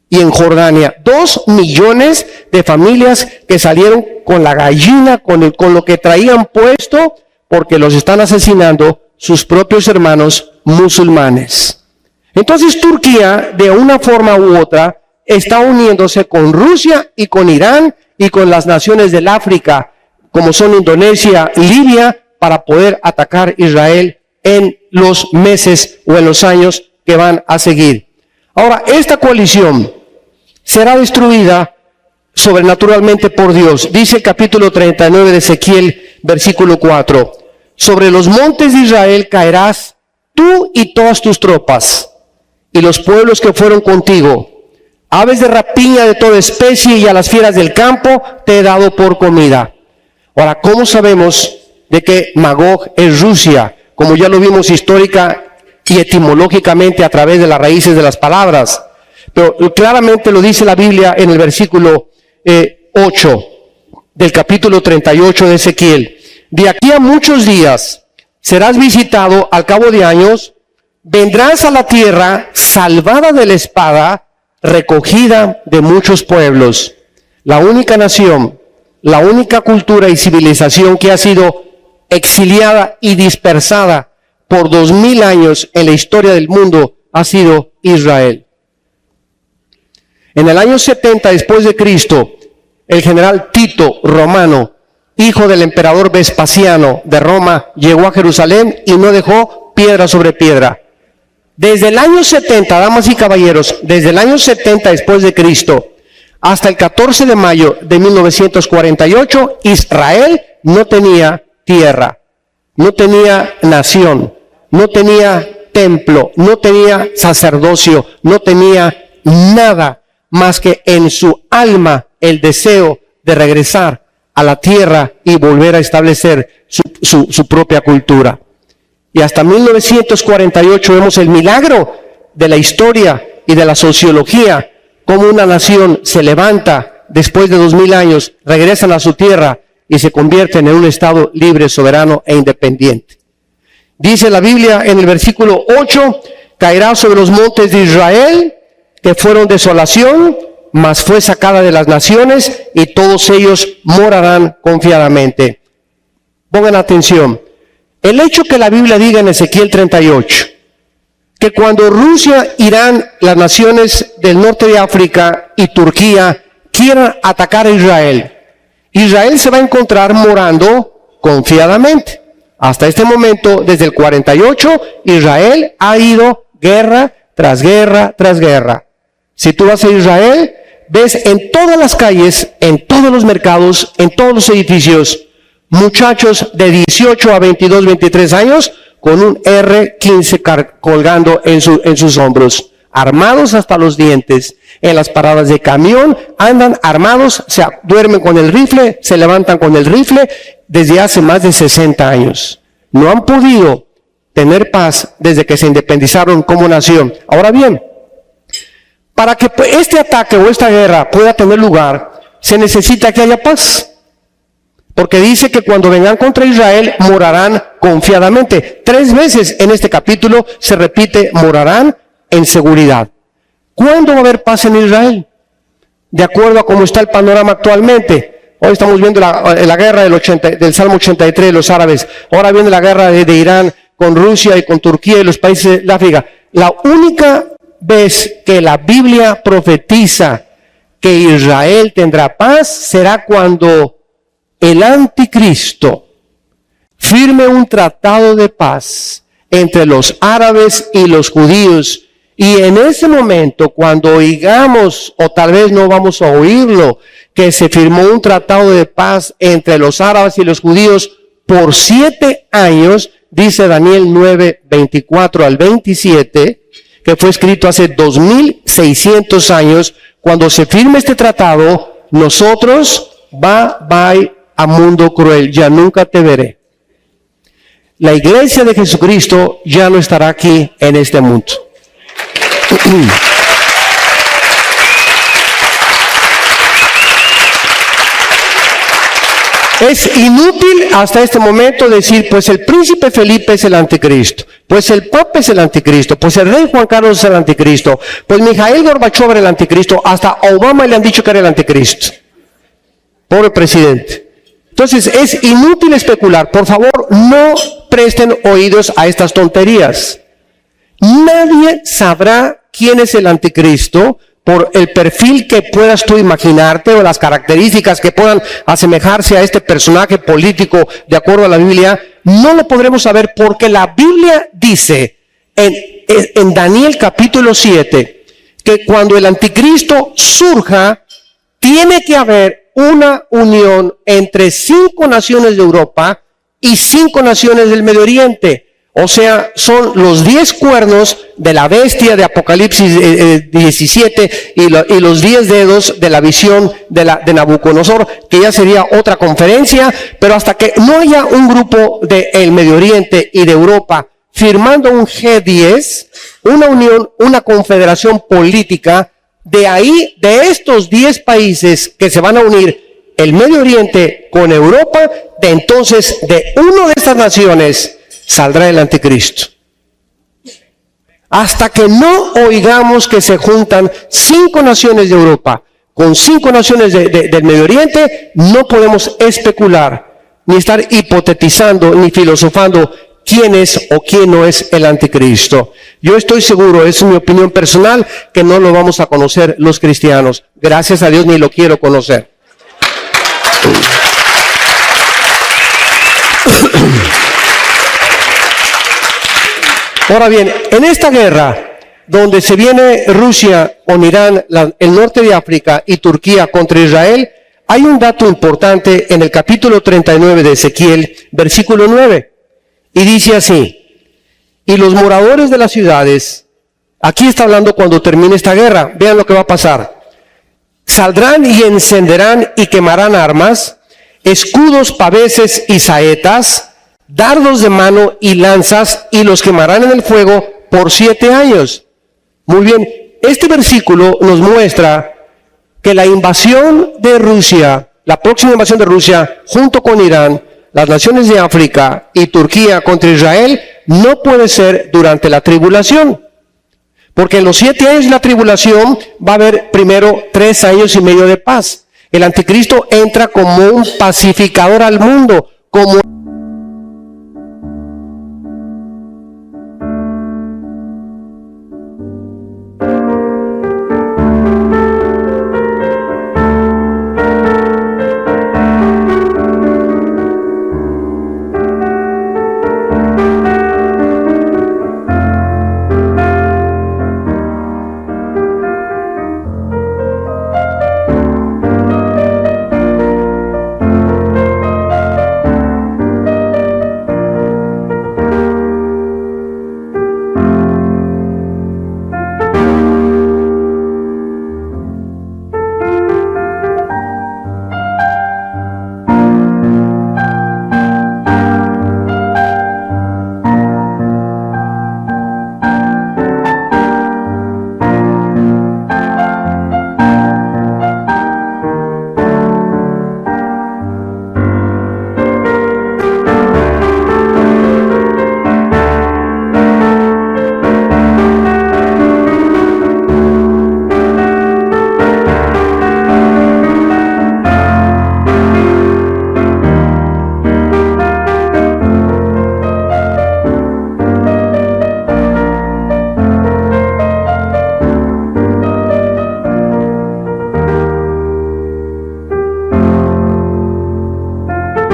y en Jordania. 2 millones de familias que salieron con la gallina, con lo que traían puesto, porque los están asesinando sus propios hermanos musulmanes. Entonces Turquía, de una forma u otra, está uniéndose con Rusia y con Irán y con las naciones del África, como son Indonesia, Libia, para poder atacar Israel en los meses o en los años que van a seguir. Ahora, esta coalición será destruida sobrenaturalmente por Dios. Dice el capítulo 39 de Ezequiel, versículo 4. Sobre los montes de Israel caerás tú y todas tus tropas, y los pueblos que fueron contigo. Aves de rapiña de toda especie y a las fieras del campo te he dado por comida. Ahora, ¿cómo sabemos de que Magog es Rusia? Como ya lo vimos histórica y etimológicamente a través de las raíces de las palabras. Pero claramente lo dice la Biblia en el versículo 8 del capítulo 38 de Ezequiel. De aquí a muchos días serás visitado al cabo de años, vendrás a la tierra salvada de la espada, recogida de muchos pueblos. La única nación, la única cultura y civilización que ha sido exiliada y dispersada por 2000 años en la historia del mundo ha sido Israel. En el año 70 después de Cristo, el general Tito romano, hijo del emperador Vespasiano de Roma, llegó a Jerusalén y no dejó piedra sobre piedra. Desde el año 70, damas y caballeros, desde el año 70 después de Cristo hasta el 14 de mayo de 1948, Israel no tenía tierra, no tenía nación, no tenía templo, no tenía sacerdocio, no tenía nada más que en su alma el deseo de regresar a la tierra y volver a establecer su propia cultura. Y hasta 1948 vemos el milagro de la historia y de la sociología, cómo una nación se levanta después de 2000 años, regresan a su tierra y se convierten en un estado libre, soberano e independiente. Dice la Biblia en el versículo 8, caerá sobre los montes de Israel, que fueron desolación, mas fue sacada de las naciones, y todos ellos morarán confiadamente. Pongan atención. El hecho que la Biblia diga en Ezequiel 38, que cuando Rusia, Irán, las naciones del norte de África y Turquía quieran atacar a Israel, Israel se va a encontrar morando confiadamente. Hasta este momento, desde el 48, Israel ha ido guerra tras guerra tras guerra. Si tú vas a Israel, ves en todas las calles, en todos los mercados, en todos los edificios, muchachos de 18 a 22, 23 años con un R-15 colgando en sus hombros, armados hasta los dientes. En las paradas de camión andan armados, se duermen con el rifle, se levantan con el rifle desde hace más de 60 años. No han podido tener paz desde que se independizaron como nación. Ahora bien, para que este ataque o esta guerra pueda tener lugar, se necesita que haya paz. Porque dice que cuando vengan contra Israel, morarán confiadamente. 3 veces en este capítulo se repite, morarán en seguridad. ¿Cuándo va a haber paz en Israel? De acuerdo a cómo está el panorama actualmente. Hoy estamos viendo la guerra del Salmo 83 de los árabes. Ahora viene la guerra de Irán con Rusia y con Turquía y los países de África. La única vez que la Biblia profetiza que Israel tendrá paz será cuando el anticristo firme un tratado de paz entre los árabes y los judíos. Y en ese momento, cuando oigamos, o tal vez no vamos a oírlo, que se firmó un tratado de paz entre los árabes y los judíos por 7 años, dice Daniel 9, 24 al 27, que fue escrito hace 2600 años. Cuando se firme este tratado, nosotros, bye a mundo cruel, ya nunca te veré. La iglesia de Jesucristo ya no estará aquí en este mundo. Es inútil hasta este momento decir, pues el príncipe Felipe es el anticristo, pues el papa es el anticristo, pues el rey Juan Carlos es el anticristo, pues Mikhail Gorbachev era el anticristo, hasta a Obama le han dicho que era el anticristo. Pobre presidente. Entonces es inútil especular. Por favor, no presten oídos a estas tonterías. Nadie sabrá quién es el anticristo por el perfil que puedas tú imaginarte o las características que puedan asemejarse a este personaje político de acuerdo a la Biblia. No lo podremos saber porque la Biblia dice en Daniel capítulo 7 que cuando el anticristo surja, tiene que haber una unión entre 5 naciones de Europa y 5 naciones del Medio Oriente. O sea, son los 10 cuernos de la bestia de Apocalipsis 17 y los 10 dedos de la visión de Nabucodonosor, que ya sería otra conferencia, pero hasta que no haya un grupo del Medio Oriente y de Europa firmando un G10, una unión, una confederación política, de ahí, de estos 10 países que se van a unir, el Medio Oriente con Europa, de entonces de una de estas naciones saldrá el anticristo. Hasta que no oigamos que se juntan 5 naciones de Europa con 5 naciones del Medio Oriente, no podemos especular, ni estar hipotetizando, ni filosofando quién es o quién no es el anticristo. Yo estoy seguro, es mi opinión personal, que no lo vamos a conocer los cristianos. Gracias a Dios ni lo quiero conocer. Ahora bien, en esta guerra, donde se viene Rusia con Irán, el norte de África y Turquía contra Israel, hay un dato importante en el capítulo 39 de Ezequiel, versículo 9. Y dice así, y los moradores de las ciudades, aquí está hablando cuando termine esta guerra, vean lo que va a pasar. Saldrán y encenderán y quemarán armas, escudos, paveses y saetas, dardos de mano y lanzas, y los quemarán en el fuego por 7 años. Muy bien, este versículo nos muestra que la invasión de Rusia, la próxima invasión de Rusia, junto con Irán, las naciones de África y Turquía contra Israel, no puede ser durante la tribulación. Porque en los 7 años de la tribulación va a haber primero 3 años y medio de paz. El anticristo entra como un pacificador al mundo, como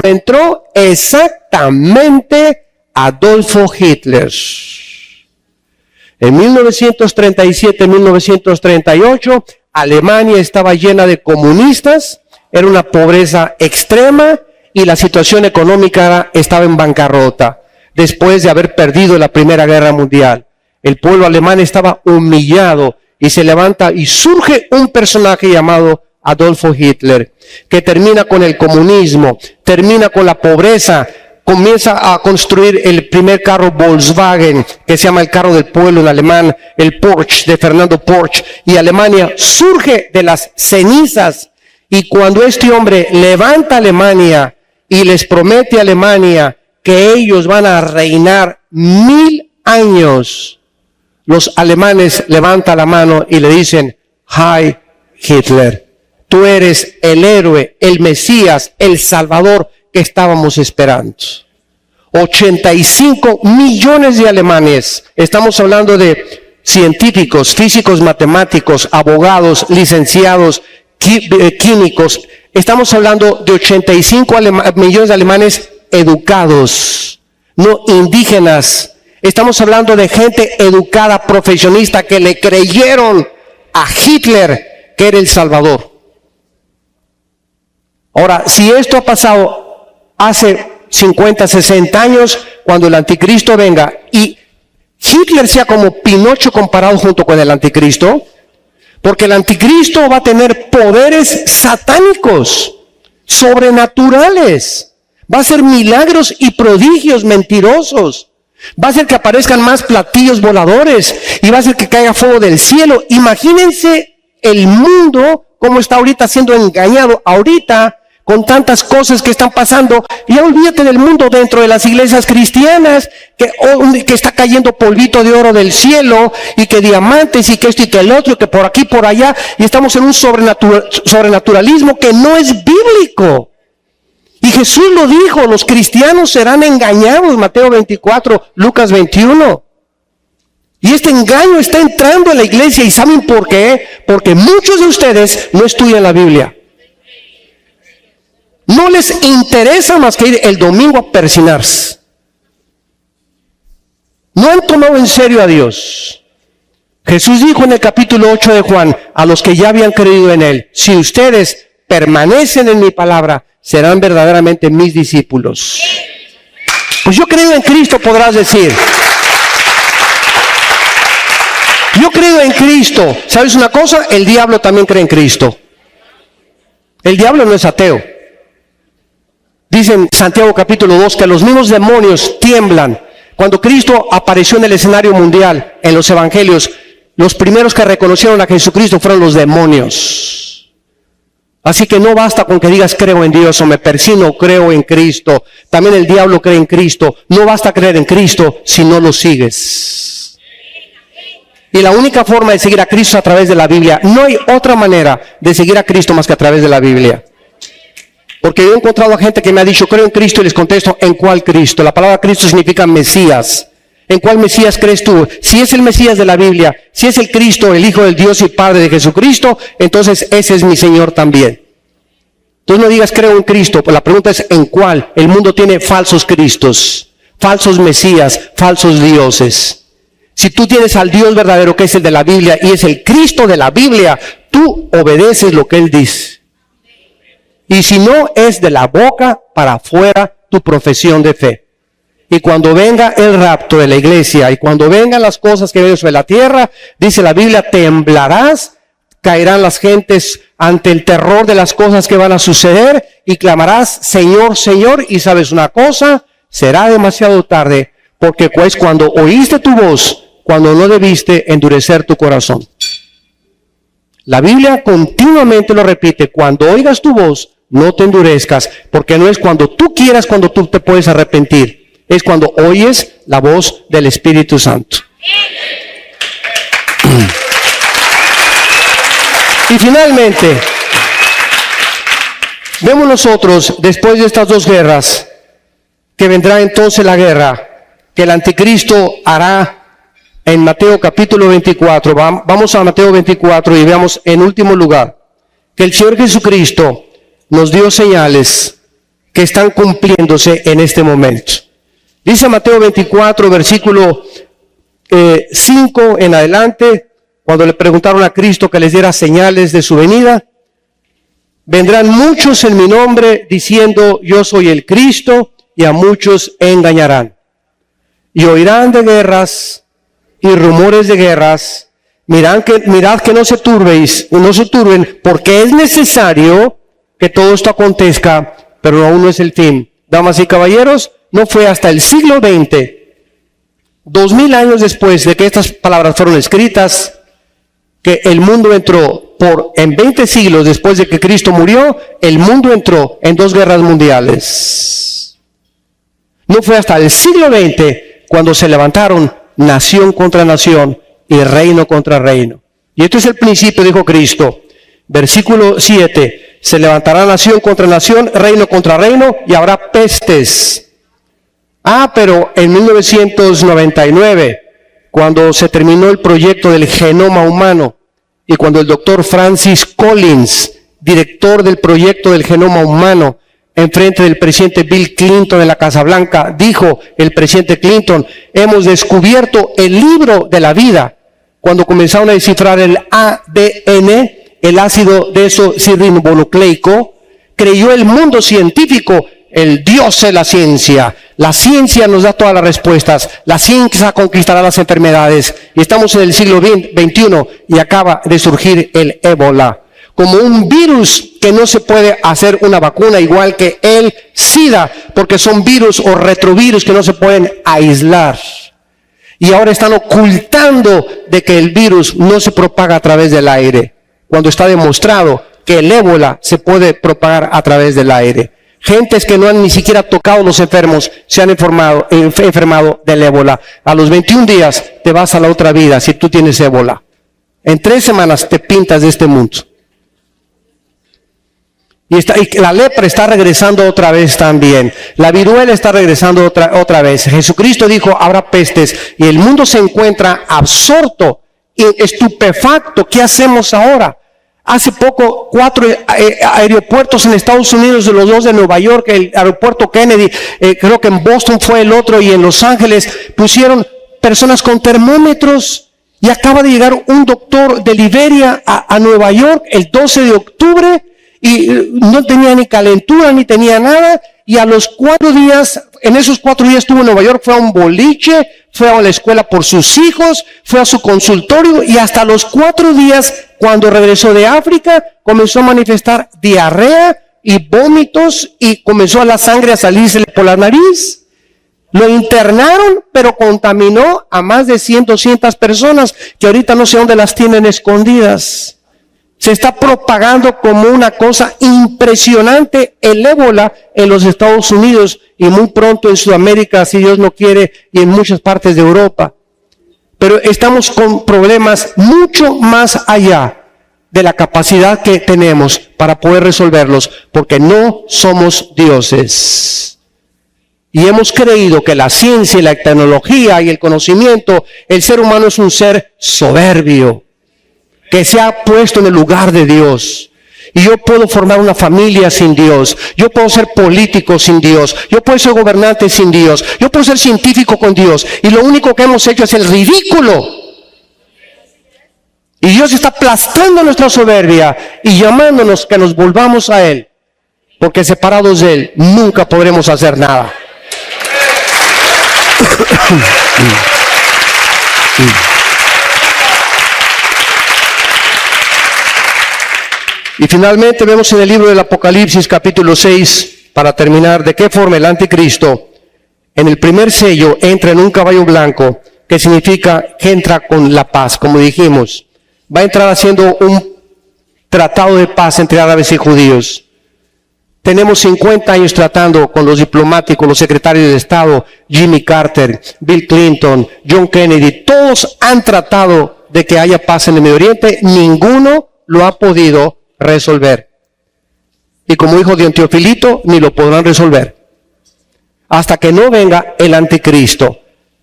entró exactamente Adolfo Hitler. En 1937-1938, Alemania estaba llena de comunistas, era una pobreza extrema y la situación económica estaba en bancarrota. Después de haber perdido la Primera Guerra Mundial, el pueblo alemán estaba humillado y se levanta y surge un personaje llamado Adolfo Hitler, que termina con el comunismo, termina con la pobreza, comienza a construir el primer carro Volkswagen, que se llama el carro del pueblo en alemán, el Porsche de Fernando Porsche, y Alemania surge de las cenizas. Y cuando este hombre levanta Alemania y les promete a Alemania que ellos van a reinar 1000 años, los alemanes levantan la mano y le dicen: Heil Hitler, tú eres el héroe, el Mesías, el Salvador que estábamos esperando. 85 millones de alemanes, estamos hablando de científicos, físicos, matemáticos, abogados, licenciados, químicos, estamos hablando de 85 millones de alemanes educados, no indígenas. Estamos hablando de gente educada, profesionista, que le creyeron a Hitler que era el Salvador. Ahora, si esto ha pasado hace 50, 60 años, cuando el anticristo venga y Hitler sea como Pinocho comparado junto con el anticristo, porque el anticristo va a tener poderes satánicos, sobrenaturales, va a hacer milagros y prodigios mentirosos, va a hacer que aparezcan más platillos voladores y va a hacer que caiga fuego del cielo. Imagínense el mundo como está ahorita siendo engañado ahorita con tantas cosas que están pasando. Y olvídate del mundo dentro de las iglesias cristianas, que está cayendo polvito de oro del cielo, y que diamantes, y que esto y que el otro, y que por aquí, por allá, y estamos en un sobrenaturalismo que no es bíblico. Y Jesús lo dijo, los cristianos serán engañados, Mateo 24, Lucas 21. Y este engaño está entrando en la iglesia, ¿y saben por qué? Porque muchos de ustedes no estudian la Biblia. No les interesa más que ir el domingo a persinarse. No han tomado en serio a Dios. Jesús dijo en el capítulo 8 de Juan, a los que ya habían creído en Él: si ustedes permanecen en mi palabra, serán verdaderamente mis discípulos. Pues yo creo en Cristo, podrás decir. Yo creo en Cristo. ¿Sabes una cosa? El diablo también cree en Cristo. El diablo no es ateo. Dice en Santiago capítulo 2 que los mismos demonios tiemblan. Cuando Cristo apareció en el escenario mundial, en los evangelios, los primeros que reconocieron a Jesucristo fueron los demonios. Así que no basta con que digas creo en Dios o me persino, creo en Cristo. También el diablo cree en Cristo. No basta creer en Cristo si no lo sigues. Y la única forma de seguir a Cristo es a través de la Biblia. No hay otra manera de seguir a Cristo más que a través de la Biblia. Porque yo he encontrado a gente que me ha dicho creo en Cristo, y les contesto: ¿en cuál Cristo? La palabra Cristo significa Mesías. ¿En cuál Mesías crees tú? Si es el Mesías de la Biblia, si es el Cristo, el Hijo del Dios y Padre de Jesucristo, entonces ese es mi Señor también. Entonces no digas creo en Cristo, pues la pregunta es ¿en cuál? El mundo tiene falsos Cristos, falsos Mesías, falsos dioses. Si tú tienes al Dios verdadero, que es el de la Biblia y es el Cristo de la Biblia, tú obedeces lo que Él dice. Y si no, es de la boca para afuera tu profesión de fe. Y cuando venga el rapto de la iglesia, y cuando vengan las cosas que vienen sobre la tierra, dice la Biblia, temblarás, caerán las gentes ante el terror de las cosas que van a suceder, y clamarás, Señor, Señor, y sabes una cosa, será demasiado tarde, porque pues cuando oíste tu voz, cuando no debiste endurecer tu corazón. La Biblia continuamente lo repite: cuando oigas tu voz, no te endurezcas, porque no es cuando tú quieras cuando tú te puedes arrepentir, es cuando oyes la voz del Espíritu Santo. Y finalmente, vemos nosotros, después de estas dos guerras, que vendrá entonces la guerra que el anticristo hará en Mateo capítulo 24. Vamos a Mateo 24 y veamos en último lugar que el Señor Jesucristo nos dio señales que están cumpliéndose en este momento. Dice Mateo 24, versículo 5 en adelante, cuando le preguntaron a Cristo que les diera señales de su venida: vendrán muchos en mi nombre diciendo yo soy el Cristo, y a muchos engañarán. Y oirán de guerras y rumores de guerras. Mirad que no se turben, porque es necesario que todo esto acontezca, pero aún no es el fin. Damas y caballeros, no fue hasta el siglo XX, 2000 años después de que estas palabras fueron escritas, que el mundo entró en 20 siglos después de que Cristo murió, el mundo entró en 2 guerras mundiales. No fue hasta el siglo XX cuando se levantaron nación contra nación y reino contra reino. Y esto es el principio, dijo Cristo. Versículo 7, se levantará nación contra nación, reino contra reino, y habrá pestes. Pero en 1999, cuando se terminó el proyecto del genoma humano, y cuando el doctor Francis Collins, director del proyecto del genoma humano, enfrente del presidente Bill Clinton en la Casa Blanca, dijo el presidente Clinton: hemos descubierto el libro de la vida. Cuando comenzaron a descifrar el ADN, el ácido desoxirribonucleico, creyó el mundo científico, el Dios de la ciencia. La ciencia nos da todas las respuestas. La ciencia conquistará las enfermedades. Y estamos en el siglo XXI y acaba de surgir el ébola, como un virus que no se puede hacer una vacuna, igual que el SIDA, porque son virus o retrovirus que no se pueden aislar. Y ahora están ocultando de que el virus no se propaga a través del aire, cuando está demostrado que el ébola se puede propagar a través del aire. Gentes que no han ni siquiera tocado a los enfermos se han enfermado del ébola. A los 21 días te vas a la otra vida si tú tienes ébola. En 3 semanas te pintas de este mundo. Y la lepra está regresando otra vez también. La viruela está regresando otra vez. Jesucristo dijo: habrá pestes. Y el mundo se encuentra absorto y estupefacto. ¿Qué hacemos ahora? Hace poco 4 aeropuertos en Estados Unidos, de los 2 de Nueva York, el aeropuerto Kennedy, creo que en Boston fue el otro, y en Los Ángeles pusieron personas con termómetros. Y acaba de llegar un doctor de Liberia a Nueva York el 12 de octubre y no tenía ni calentura ni tenía nada. Y a los 4 días, en esos 4 días estuvo en Nueva York, fue a un boliche, fue a la escuela por sus hijos, fue a su consultorio, y hasta los 4 días, cuando regresó de África, comenzó a manifestar diarrea y vómitos, y comenzó la sangre a salirse por la nariz. Lo internaron, pero contaminó a más de 100, 200 personas, que ahorita no sé dónde las tienen escondidas. Se está propagando como una cosa impresionante el ébola en los Estados Unidos y muy pronto en Sudamérica, si Dios no quiere, y en muchas partes de Europa. Pero estamos con problemas mucho más allá de la capacidad que tenemos para poder resolverlos, porque no somos dioses. Y hemos creído que la ciencia y la tecnología y el conocimiento, el ser humano es un ser soberbio, que se ha puesto en el lugar de Dios. Y yo puedo formar una familia sin Dios. Yo puedo ser político sin Dios. Yo puedo ser gobernante sin Dios. Yo puedo ser científico con Dios. Y lo único que hemos hecho es el ridículo. Y Dios está aplastando nuestra soberbia y llamándonos que nos volvamos a Él. Porque separados de Él nunca podremos hacer nada. Y finalmente vemos en el libro del Apocalipsis capítulo 6, para terminar, de qué forma el anticristo en el primer sello entra en un caballo blanco, que significa que entra con la paz, como dijimos. Va a entrar haciendo un tratado de paz entre árabes y judíos. Tenemos 50 años tratando con los diplomáticos, los secretarios de Estado, Jimmy Carter, Bill Clinton, John Kennedy. Todos han tratado de que haya paz en el Medio Oriente. Ninguno lo ha podido resolver. Y como dijo Don Teofilito, ni lo podrán resolver hasta que no venga el anticristo.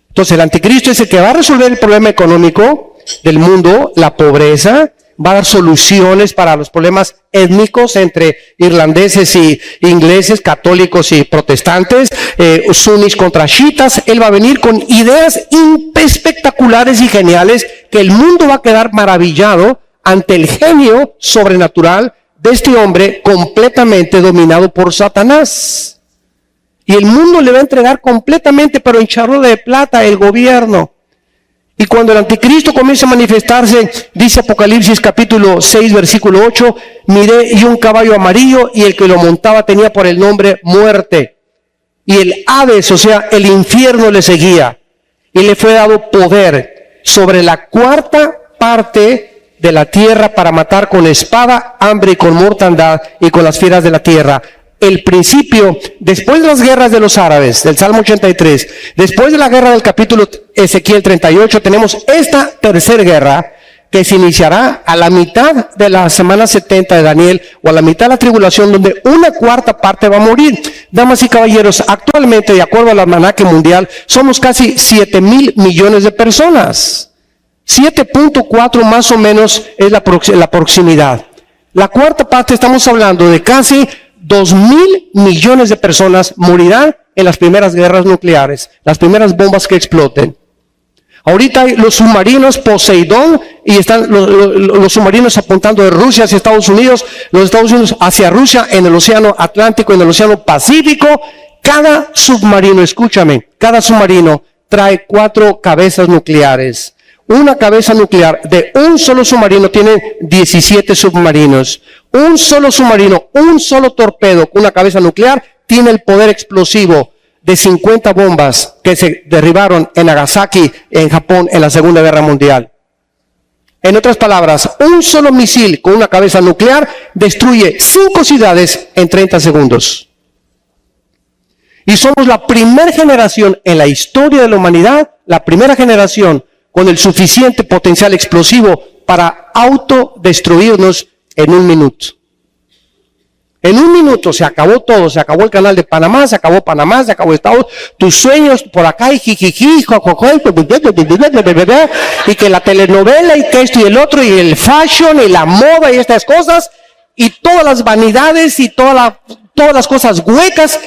Entonces el anticristo es el que va a resolver el problema económico del mundo, la pobreza, va a dar soluciones para los problemas étnicos entre irlandeses y ingleses, católicos y protestantes, sunis contra chiitas. Él va a venir con ideas espectaculares y geniales, que el mundo va a quedar maravillado ante el genio sobrenatural de este hombre completamente dominado por Satanás. Y el mundo le va a entregar completamente, pero en charla de plata, el gobierno. Y cuando el anticristo comienza a manifestarse, dice Apocalipsis capítulo 6, versículo 8, miré y un caballo amarillo, y el que lo montaba tenía por el nombre Muerte. Y el Hades, o sea, el infierno, le seguía. Y le fue dado poder sobre la 1/4 parte de la tierra para matar con espada, hambre y con mortandad y con las fieras de la tierra. El principio, después de las guerras de los árabes, del Salmo 83, después de la guerra del capítulo Ezequiel 38, tenemos esta tercera guerra que se iniciará a la mitad de la semana 70 de Daniel, o a la mitad de la tribulación, donde una cuarta parte va a morir. Damas y caballeros, actualmente, de acuerdo al almanaque mundial, somos casi 7,000 millones de personas. 7.4 más o menos es la proximidad. La cuarta parte, estamos hablando de casi 2,000 millones de personas morirán en las primeras guerras nucleares, las primeras bombas que exploten. Ahorita hay los submarinos Poseidón y están los submarinos apuntando de Rusia hacia Estados Unidos, los Estados Unidos hacia Rusia, en el océano Atlántico, en el océano Pacífico. Cada submarino, escúchame, cada submarino trae 4 cabezas nucleares. Una cabeza nuclear de un solo submarino tiene 17 submarinos. Un solo submarino, un solo torpedo con una cabeza nuclear tiene el poder explosivo de 50 bombas que se derribaron en Nagasaki, en Japón, en la Segunda Guerra Mundial. En otras palabras, un solo misil con una cabeza nuclear destruye 5 ciudades en 30 segundos. Y somos la primera generación en la historia de la humanidad, la primera generación con el suficiente potencial explosivo para autodestruirnos en un minuto. En un minuto se acabó todo, se acabó el canal de Panamá, se acabó Estados, tus sueños por acá y jijiji, y que la telenovela y que esto y el otro y el fashion y la moda y estas cosas y todas las vanidades y todas las cosas huecas.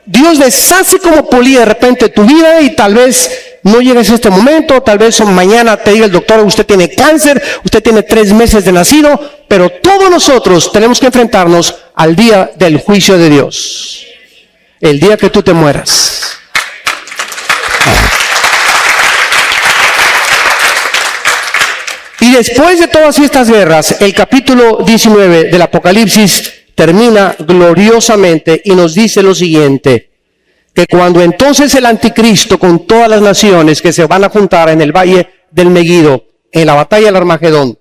Dios deshace como polilla de repente tu vida y tal vez no llegues a este momento, tal vez mañana te diga el doctor, usted tiene cáncer, usted tiene 3 meses de nacido, pero todos nosotros tenemos que enfrentarnos al día del juicio de Dios. El día que tú te mueras. Y después de todas estas guerras, el capítulo 19 del Apocalipsis termina gloriosamente y nos dice lo siguiente: que cuando entonces el anticristo con todas las naciones que se van a juntar en el valle del Megido, en la batalla del Armagedón,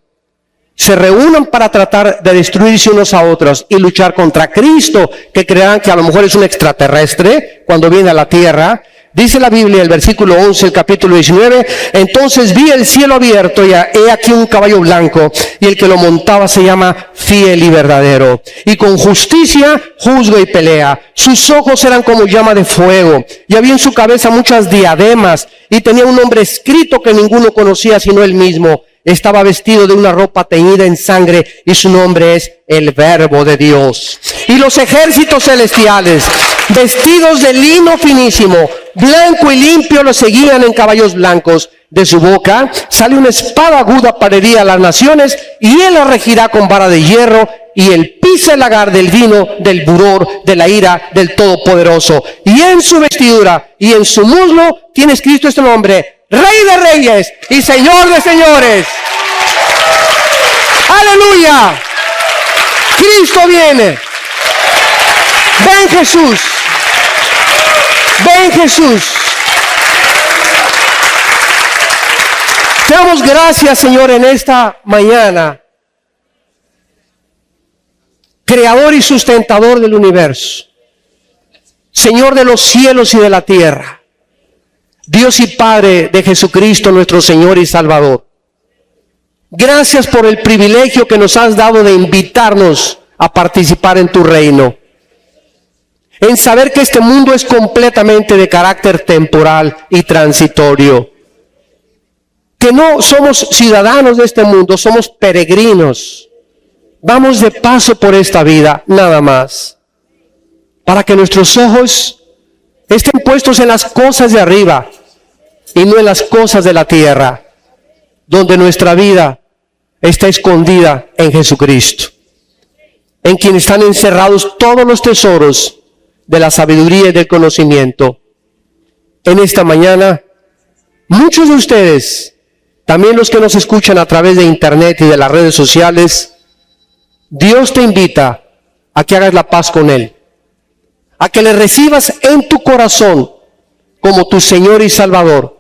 se reúnan para tratar de destruirse unos a otros y luchar contra Cristo, que crean que a lo mejor es un extraterrestre cuando viene a la tierra. Dice la Biblia, el versículo 11, el capítulo 19, entonces vi el cielo abierto y he aquí un caballo blanco, y el que lo montaba se llama Fiel y Verdadero, y con justicia juzga y pelea. Sus ojos eran como llama de fuego, y había en su cabeza muchas diademas, y tenía un nombre escrito que ninguno conocía sino él mismo. Estaba vestido de una ropa teñida en sangre y su nombre es el Verbo de Dios. Y los ejércitos celestiales, vestidos de lino finísimo, blanco y limpio, lo seguían en caballos blancos. De su boca sale una espada aguda para herir a las naciones, y él la regirá con vara de hierro, y él pisa el lagar del vino del furor de la ira del Todopoderoso. Y en su vestidura y en su muslo tiene escrito este nombre: Rey de Reyes y Señor de Señores. ¡Aleluya! Cristo viene. Ven Jesús. Ven Jesús. Te damos gracias, Señor, en esta mañana. Creador y sustentador del universo. Señor de los cielos y de la tierra. Dios y Padre de Jesucristo, nuestro Señor y Salvador. Gracias por el privilegio que nos has dado de invitarnos a participar en tu reino. En saber que este mundo es completamente de carácter temporal y transitorio. Que no somos ciudadanos de este mundo, somos peregrinos. Vamos de paso por esta vida, nada más. Para que nuestros ojos estén puestos en las cosas de arriba y no en las cosas de la tierra, donde nuestra vida está escondida en Jesucristo, en quien están encerrados todos los tesoros de la sabiduría y del conocimiento. En esta mañana, muchos de ustedes, también los que nos escuchan a través de internet y de las redes sociales, Dios te invita a que hagas la paz con Él, a que le recibas en tu corazón como tu Señor y Salvador,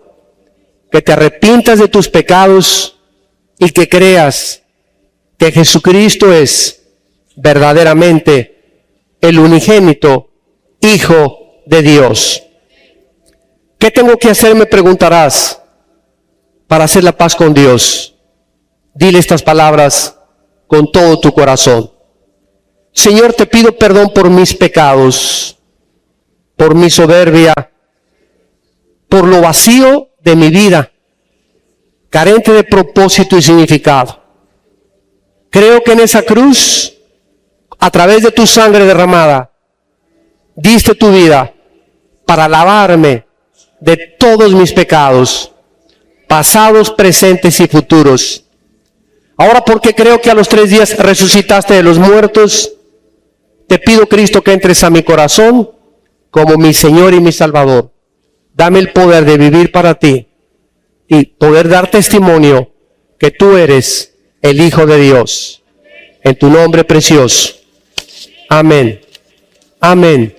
que te arrepientas de tus pecados y que creas que Jesucristo es verdaderamente el unigénito Hijo de Dios. ¿Qué tengo que hacer, me preguntarás, para hacer la paz con Dios? Dile estas palabras con todo tu corazón. Señor, te pido perdón por mis pecados, por mi soberbia, por lo vacío de mi vida, carente de propósito y significado. Creo que en esa cruz, a través de tu sangre derramada, diste tu vida para lavarme de todos mis pecados, pasados, presentes y futuros. Ahora, porque creo que a los 3 días resucitaste de los muertos, te pido, Cristo, que entres a mi corazón como mi Señor y mi Salvador. Dame el poder de vivir para ti y poder dar testimonio que tú eres el Hijo de Dios. En tu nombre precioso. Amén. Amén.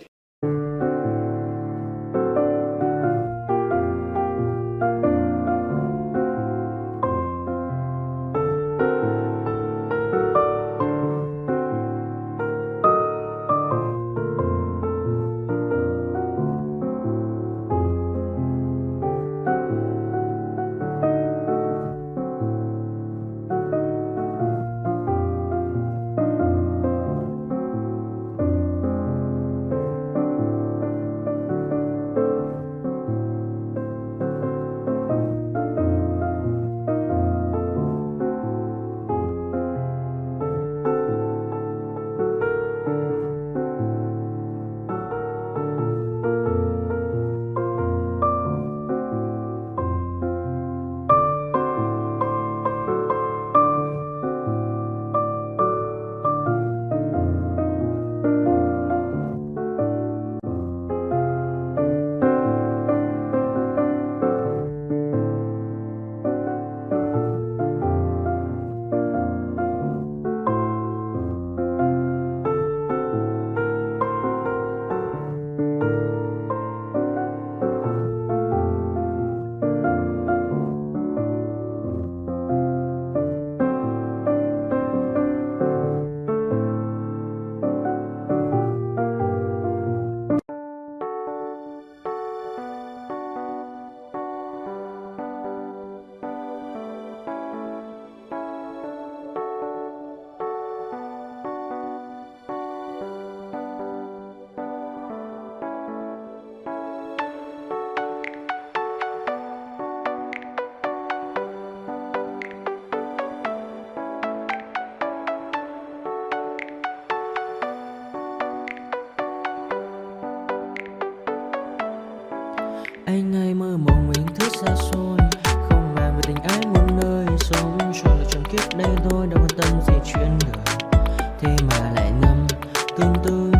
Anh hay mơ mộng mình thứ xa xôi, không màng về tình ái muôn nơi, sống cho là trọn kiếp đây thôi, đâu quan tâm gì chuyện đời. Thế mà lại ngâm tương tư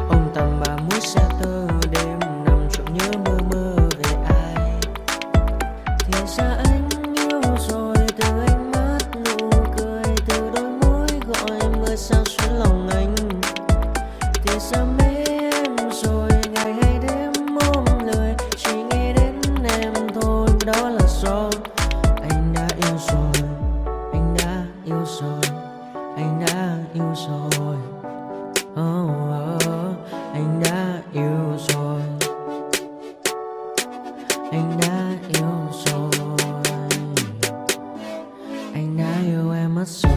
ông tầm bà mũi xa tơ, đêm nằm trộm nhớ mơ mơ về ai. Thì ra anh yêu rồi, từ ánh mắt nụ cười, từ đôi môi gọi mưa sao xuyến lòng anh. Thì ra mê em rồi, ngày hay đêm ôm lời, chỉ nghe đến em thôi, đó là do anh đã yêu rồi, anh đã yêu rồi, anh đã yêu rồi. Anh đã yêu rồi, anh đã yêu rồi, anh đã yêu em mất rồi.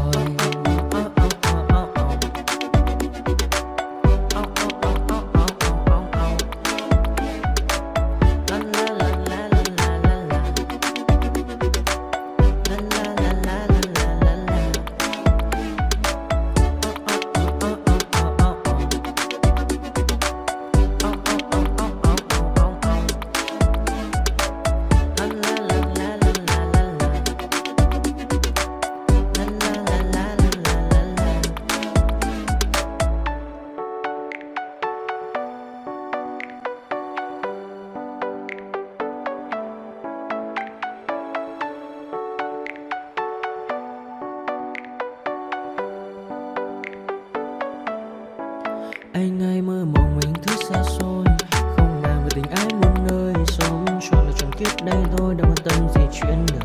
Anh hay mơ mộng mình thứ xa xôi, không màng về tình ái muôn nơi, sống cho là trọn kiếp đây thôi, đâu quan tâm gì chuyện đời.